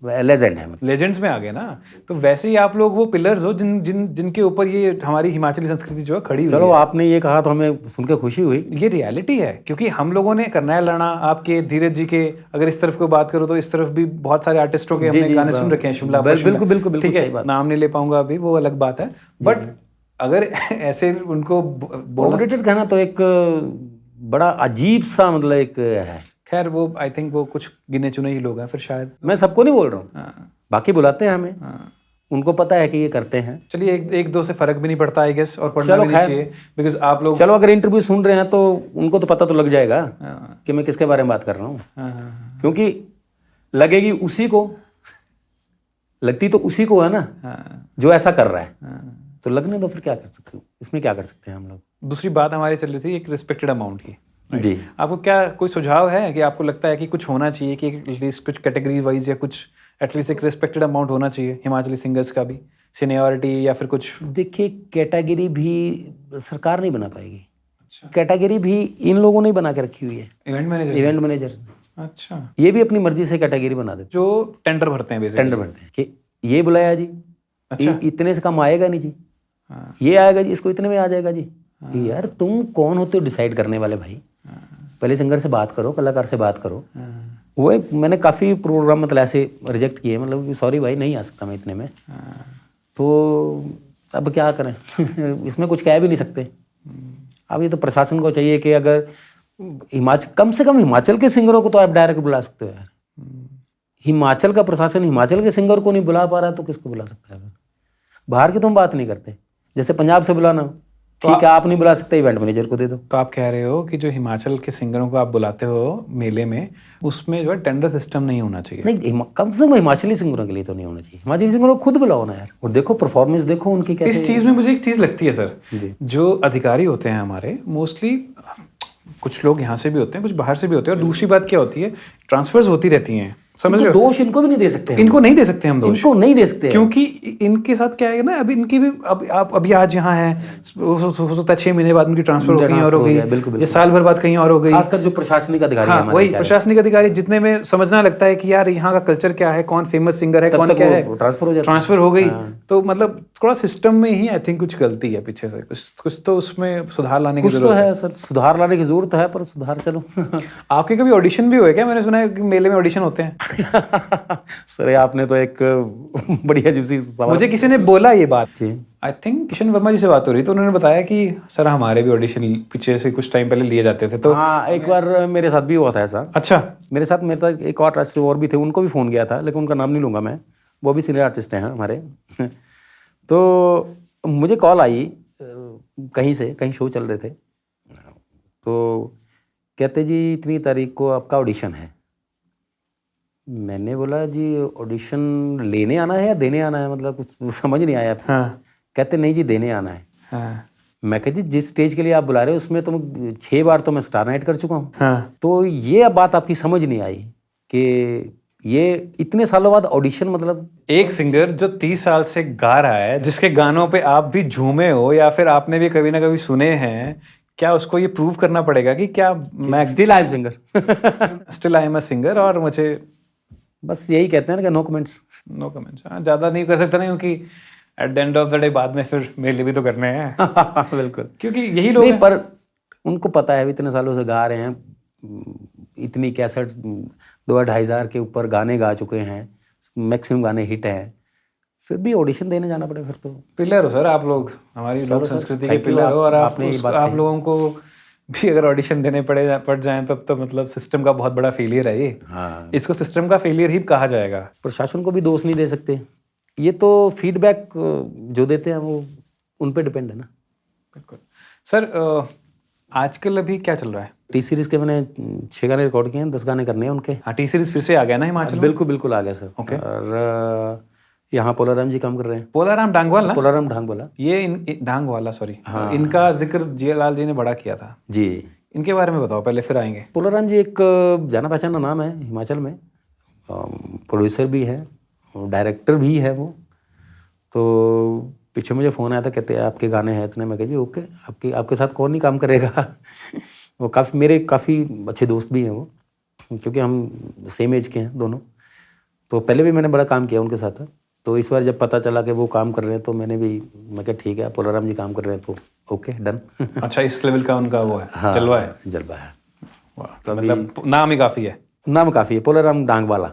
A: लेजेंड है।
B: लेजेंड्स में आ गए ना। तो वैसे ही आप लोग वो पिलर्स हो जिनके ऊपर ये हमारी हिमाचली संस्कृति जो है खड़ी हुई
A: चलो,
B: है।
A: आपने ये कहा तो हमें सुन के खुशी हुई।
B: ये रियलिटी है, क्योंकि हम लोगों ने करनैल राणा, आपके, धीरज जी के, अगर इस तरफ को बात करूं तो इस तरफ भी बहुत सारे आर्टिस्टों के हमने गाने सुन रखे हैं। शिमला पर शिमला,
A: बिल्कुल बिल्कुल बिल्कुल
B: ठीक
A: सही
B: है,
A: बात।
B: नाम नहीं ले पाऊंगा अभी, वो अलग बात है। बट अगर ऐसे उनको बोलना,
A: ओवररेटेड कहना तो एक बड़ा अजीब सा मतलब एक है।
B: खैर वो आई थिंक वो कुछ गिने चुने ही लोग हैं फिर शायद।
A: मैं सबको नहीं बोल रहा हूँ,
B: हाँ,
A: बाकी बुलाते हैं हमें,
B: हाँ।
A: उनको पता है कि ये करते हैं।
B: चलिए, एक दो से फर्क भी नहीं पड़ता आई गेस, और पढ़ना
A: चलो
B: भी नहीं
A: खैर।
B: चाहिए, बिकॉज आप लोग,
A: चलो, अगर इंटरव्यू सुन रहे हैं तो उनको तो पता तो लग जाएगा
B: हाँ,
A: कि मैं किसके बारे में बात कर रहा हूँ।
B: हाँ, हाँ,
A: क्योंकि लगेगी उसी को, लगती तो उसी को है ना
B: हाँ,
A: जो ऐसा कर रहा है।
B: हाँ।
A: तो लगने दो, फिर क्या कर सकते हो इसमें, क्या कर सकते हैं हम लोग।
B: दूसरी बात हमारी चल रही थी एक रिस्पेक्टेड अमाउंट की।
A: जी,
B: आपको क्या कोई सुझाव है कि आपको लगता है कि कुछ होना चाहिए, कि एटलीस्ट कुछ कैटेगरी वाइज या कुछ एटलीस्ट एक रिस्पेक्टेड अमाउंट होना चाहिए हिमाचली सिंगर्स का भी, सीनियरिटी या फिर कुछ?
A: देखिए, कैटेगरी भी सरकार नहीं बना पाएगी।
B: अच्छा,
A: कैटेगरी भी इन लोगों ने बना के रखी हुई है,
B: इवेंट मैनेजर।
A: Event managers.
B: अच्छा,
A: ये भी अपनी मर्जी से कैटेगरी बना देते,
B: जो टेंडर भरते हैं बेसिकली।
A: टेंडर भरते हैं कि ये बुलाया जी,
B: अच्छा,
A: इतने से कम आएगा नहीं जी,
B: हाँ,
A: ये आएगा जी, इसको इतने में आ जाएगा जी। यार तुम कौन होते हो डिसाइड करने वाले भाई? पहले सिंगर से बात करो, कलाकार से बात करो।
B: हाँ,
A: वो मैंने काफ़ी प्रोग्राम मतलब ऐसे रिजेक्ट किए, मतलब सॉरी भाई, नहीं आ सकता मैं इतने में।
B: हाँ,
A: तो अब क्या करें इसमें कुछ कह भी नहीं सकते। अब ये तो प्रशासन को चाहिए कि अगर कम से कम हिमाचल के सिंगरों को तो आप डायरेक्ट बुला सकते हो यार। हिमाचल का प्रशासन हिमाचल के सिंगर को नहीं बुला पा रहा तो किसको बुला सकता है? बाहर की तो हम बात नहीं करते, जैसे पंजाब से बुलाना, ठीक है, आप नहीं बुला सकते, इवेंट मैनेजर को दे दो।
B: तो आप कह रहे हो कि जो हिमाचल के सिंगरों को आप बुलाते हो मेले में, उसमें जो है टेंडर सिस्टम नहीं होना चाहिए?
A: नहीं, कम से कम हिमाचली सिंगरों के लिए तो नहीं होना चाहिए। हिमाचली सिंगरों को खुद बुलाओ ना यार, और देखो परफॉर्मेंस देखो उनकी कैसे।
B: इस चीज़ में मुझे एक चीज़ लगती है सर,
A: जी।
B: जो अधिकारी होते हैं हमारे, मोस्टली कुछ लोग यहाँ से भी होते हैं, कुछ बाहर से भी होते हैं, और दूसरी बात क्या होती है, ट्रांसफर्स होती रहती हैं, समझ रहे हो?
A: दोष इनको भी नहीं दे सकते,
B: इनको नहीं दे सकते हम दोष,
A: इनको नहीं दे सकते,
B: क्योंकि इनके साथ क्या है ना, अभी इनकी भी, अब आप अभी आज यहाँ हैं, हो सकता है 6 महीने बाद उनकी ट्रांसफर कहीं और हो गई, या साल भर बाद कहीं और हो गई।
A: खासकर जो प्रशासनिक अधिकारी
B: हाँ,
A: हैं,
B: वही प्रशासनिक अधिकारी, जितने में समझना लगता है कि यार यहाँ का कल्चर क्या है, कौन फेमस सिंगर है, कौन क्या है, ट्रांसफर हो गई। तो मतलब थोड़ा सिस्टम में ही आई थिंक कुछ गलती है पीछे से, कुछ तो उसमें सुधार लाने की जरूरत
A: है सर। सुधार लाने की जरूरत है, पर सुधार चलो
B: आपके कभी ऑडिशन भी हुए क्या? मैंने सुना है कि मेले में ऑडिशन होते हैं।
A: सर आपने तो एक बढ़िया अजीब सी सवाल,
B: मुझे किसी ने बोला ये बात,
A: जी,
B: आई थिंक किशन वर्मा जी से बात हो रही, तो उन्होंने बताया कि सर हमारे भी ऑडिशन पीछे से कुछ टाइम पहले लिए जाते थे। तो
A: हाँ, एक बार मेरे साथ भी हुआ था ऐसा।
B: अच्छा,
A: मेरे साथ एक और आर्टिस्ट और भी थे, उनको भी फ़ोन किया था, लेकिन उनका नाम नहीं लूँगा मैं, वो भी सीनियर आर्टिस्ट हैं हमारे तो मुझे कॉल आई कहीं शो चल रहे थे, तो कहते जी इतनी तारीख को आपका ऑडिशन है। मैंने बोला जी ऑडिशन लेने आना है या देने आना है, मतलब कुछ समझ नहीं आया।
B: हाँ,
A: कहते नहीं जी देने आना है।
B: हाँ,
A: मैं कह जी जिस स्टेज के लिए आप बुला रहे हो उसमें तो 6 बार तो मैं स्टार नाइट कर चुका हूँ।
B: हाँ,
A: तो ये अब बात आपकी समझ नहीं आई कि ये इतने सालों बाद ऑडिशन, मतलब
B: एक सिंगर जो 30 साल से गा रहा है, जिसके गानों पे आप भी झूमे हो या फिर आपने भी कभी ना कभी सुने हैं, क्या उसको ये प्रूव करना पड़ेगा कि क्या मैं
A: still I am singer.
B: Still I am a singer और मुझे
A: बस यही कहते हैं ना कि नो कमेंट्स।
B: No comments? हाँ, ज़्यादा नहीं कर सकते ना, क्योंकि at the end of the day बाद में फिर मेरे लिए भी तो करने हैं।
A: बिल्कुल।
B: क्योंकि यही लोग
A: नहीं,
B: हैं।
A: पर उनको पता है, इतने सालों से गा रहे हैं, इतनी कैसेट 2-2,500 के ऊपर गाने गा चुके हैं, मैक्सिमम गाने हिट हैं, फिर भी ऑडिशन देने जाना पड़े फिर तो।
B: पिलर हो सर आप लोग, हमारी लोक
A: सर,
B: संस्कृति के
A: thank you,
B: पिलर हो, और
A: आपने ये बात
B: आप
A: कही।
B: लोगों को भी अगर ऑडिशन देने पड़ जाएं तब तो मतलब सिस्टम का बहुत बड़ा फेलियर है ये।
A: हाँ,
B: इसको सिस्टम का फेलियर ही कहा जाएगा।
A: प्रशासन को भी दोष नहीं दे सकते, ये तो फीडबैक जो देते हैं वो उन पे डिपेंड है ना।
B: बिल्कुल सर। आजकल अभी क्या चल रहा है?
A: टी सीरीज के मैंने 6 गाने रिकॉर्ड किए हैं, 10 गाने करने हैं उनके।
B: हाँ, टी सीरीज फिर से आ गया ना हिमाचल में?
A: बिल्कुल बिल्कुल आ गया सर।
B: Okay.
A: और यहाँ पोलाराम जी काम कर रहे हैं।
B: पोलाराम डांगवाल ना?
A: पोलाराम ढांग बोला
B: ये डांगवाला, सॉरी। इनका जिक्र जियालाल जी ने बड़ा किया था।
A: जी।
B: इनके बारे में बताओ पहले, फिर आएंगे।
A: पोलाराम जी एक जाना पहचाना नाम है हिमाचल में, प्रोड्यूसर भी है, डायरेक्टर भी है वो। तो पीछे मुझे फ़ोन आया था, कहते हैं आपके गाने हैं इतने। मैं कह जी ओके, आपके साथ कौन नहीं काम करेगा। वो मेरे काफ़ी अच्छे दोस्त भी हैं वो, क्योंकि हम सेम एज के हैं दोनों। तो पहले भी मैंने बड़ा काम किया उनके साथ। तो इस बार जब पता चला कि वो काम कर रहे हैं तो मैं कहा ठीक है, पोलाराम जी काम कर रहे हैं तो ओके डन।
B: अच्छा, इस लेवल का उनका वो है।
A: हाँ,
B: जलवा है।
A: जलवा है।
B: वाह, तो मतलब नाम ही काफ़ी है।
A: नाम काफ़ी है, पोलाराम डांगवाला।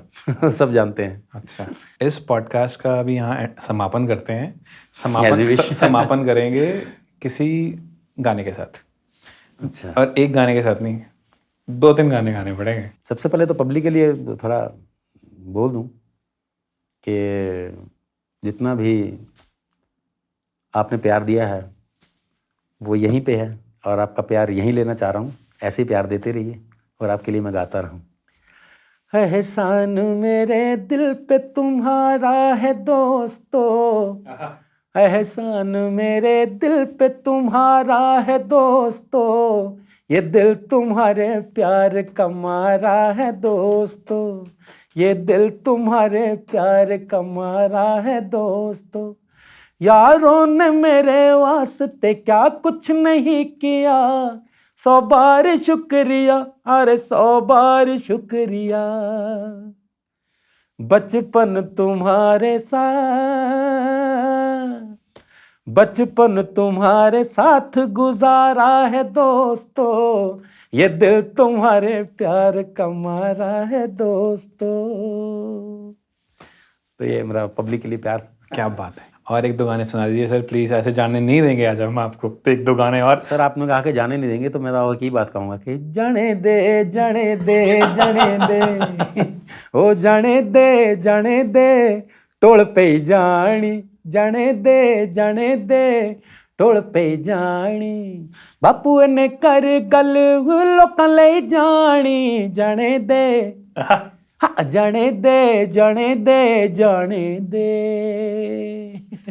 A: सब जानते हैं।
B: अच्छा, इस पॉडकास्ट का अभी यहाँ समापन करते हैं।
A: Exhibition।
B: समापन करेंगे किसी गाने के साथ।
A: अच्छा,
B: और एक गाने के साथ नहीं, 2-3 गाने गाने पड़ेंगे।
A: सबसे पहले तो पब्लिक के लिए थोड़ा बोल दूं कि जितना भी आपने प्यार दिया है वो यहीं पे है, और आपका प्यार यहीं लेना चाह रहा हूँ। ऐसे ही प्यार देते रहिए और आपके लिए मैं गाता रहूँ। एहसान मेरे दिल पे तुम्हारा है दोस्तों, एहसान मेरे दिल पे तुम्हारा है दोस्तों, ये दिल तुम्हारे प्यार का मारा है दोस्तों, ये दिल तुम्हारे प्यार का मारा है दोस्तों। यारों ने मेरे वास्ते क्या कुछ नहीं किया, 100 बार शुक्रिया, अरे 100 बार शुक्रिया। बचपन तुम्हारे साथ गुजारा है दोस्तों, ये दिल तुम्हारे प्यार का मारा है दोस्तों। तो ये मेरा पब्लिक के लिए प्यार।
B: क्या बात है। और 1-2 गाने सुना दीजिए सर प्लीज़, ऐसे जाने नहीं देंगे आज हम आपको। तो 1-2 गाने और।
A: सर आपने कहा कि जाने नहीं देंगे, तो मैं तो एक ही बात कहूँगा कि जाने दे जाने दे जाने दे, ओ जाने दे टोल पे जानी, जाने दे टोल पे जानी, बापू ने कर गल लोकां ले जानी, जाने दे हाँ जाने दे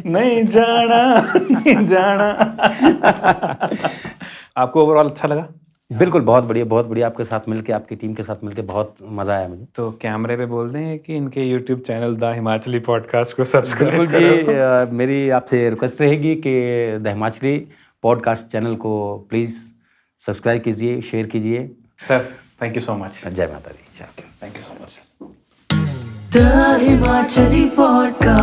B: नहीं जाना। आपको ओवरऑल अच्छा लगा?
A: बिल्कुल, बहुत बढ़िया। आपके साथ मिलके, आपकी टीम के साथ मिलके बहुत मज़ा आया मुझे।
B: तो कैमरे पे बोल दें कि इनके YouTube channel the Himachali podcast को सब्सक्राइब
A: बिल्कुल
B: करो।
A: जी, मेरी आपसे रिक्वेस्ट रहेगी कि द हिमाचली पॉडकास्ट चैनल को प्लीज़ सब्सक्राइब कीजिए, शेयर कीजिए।
B: Sir thank you so much.
A: जय माता दी।
B: Thank you so much.
C: The Himachali Podcast.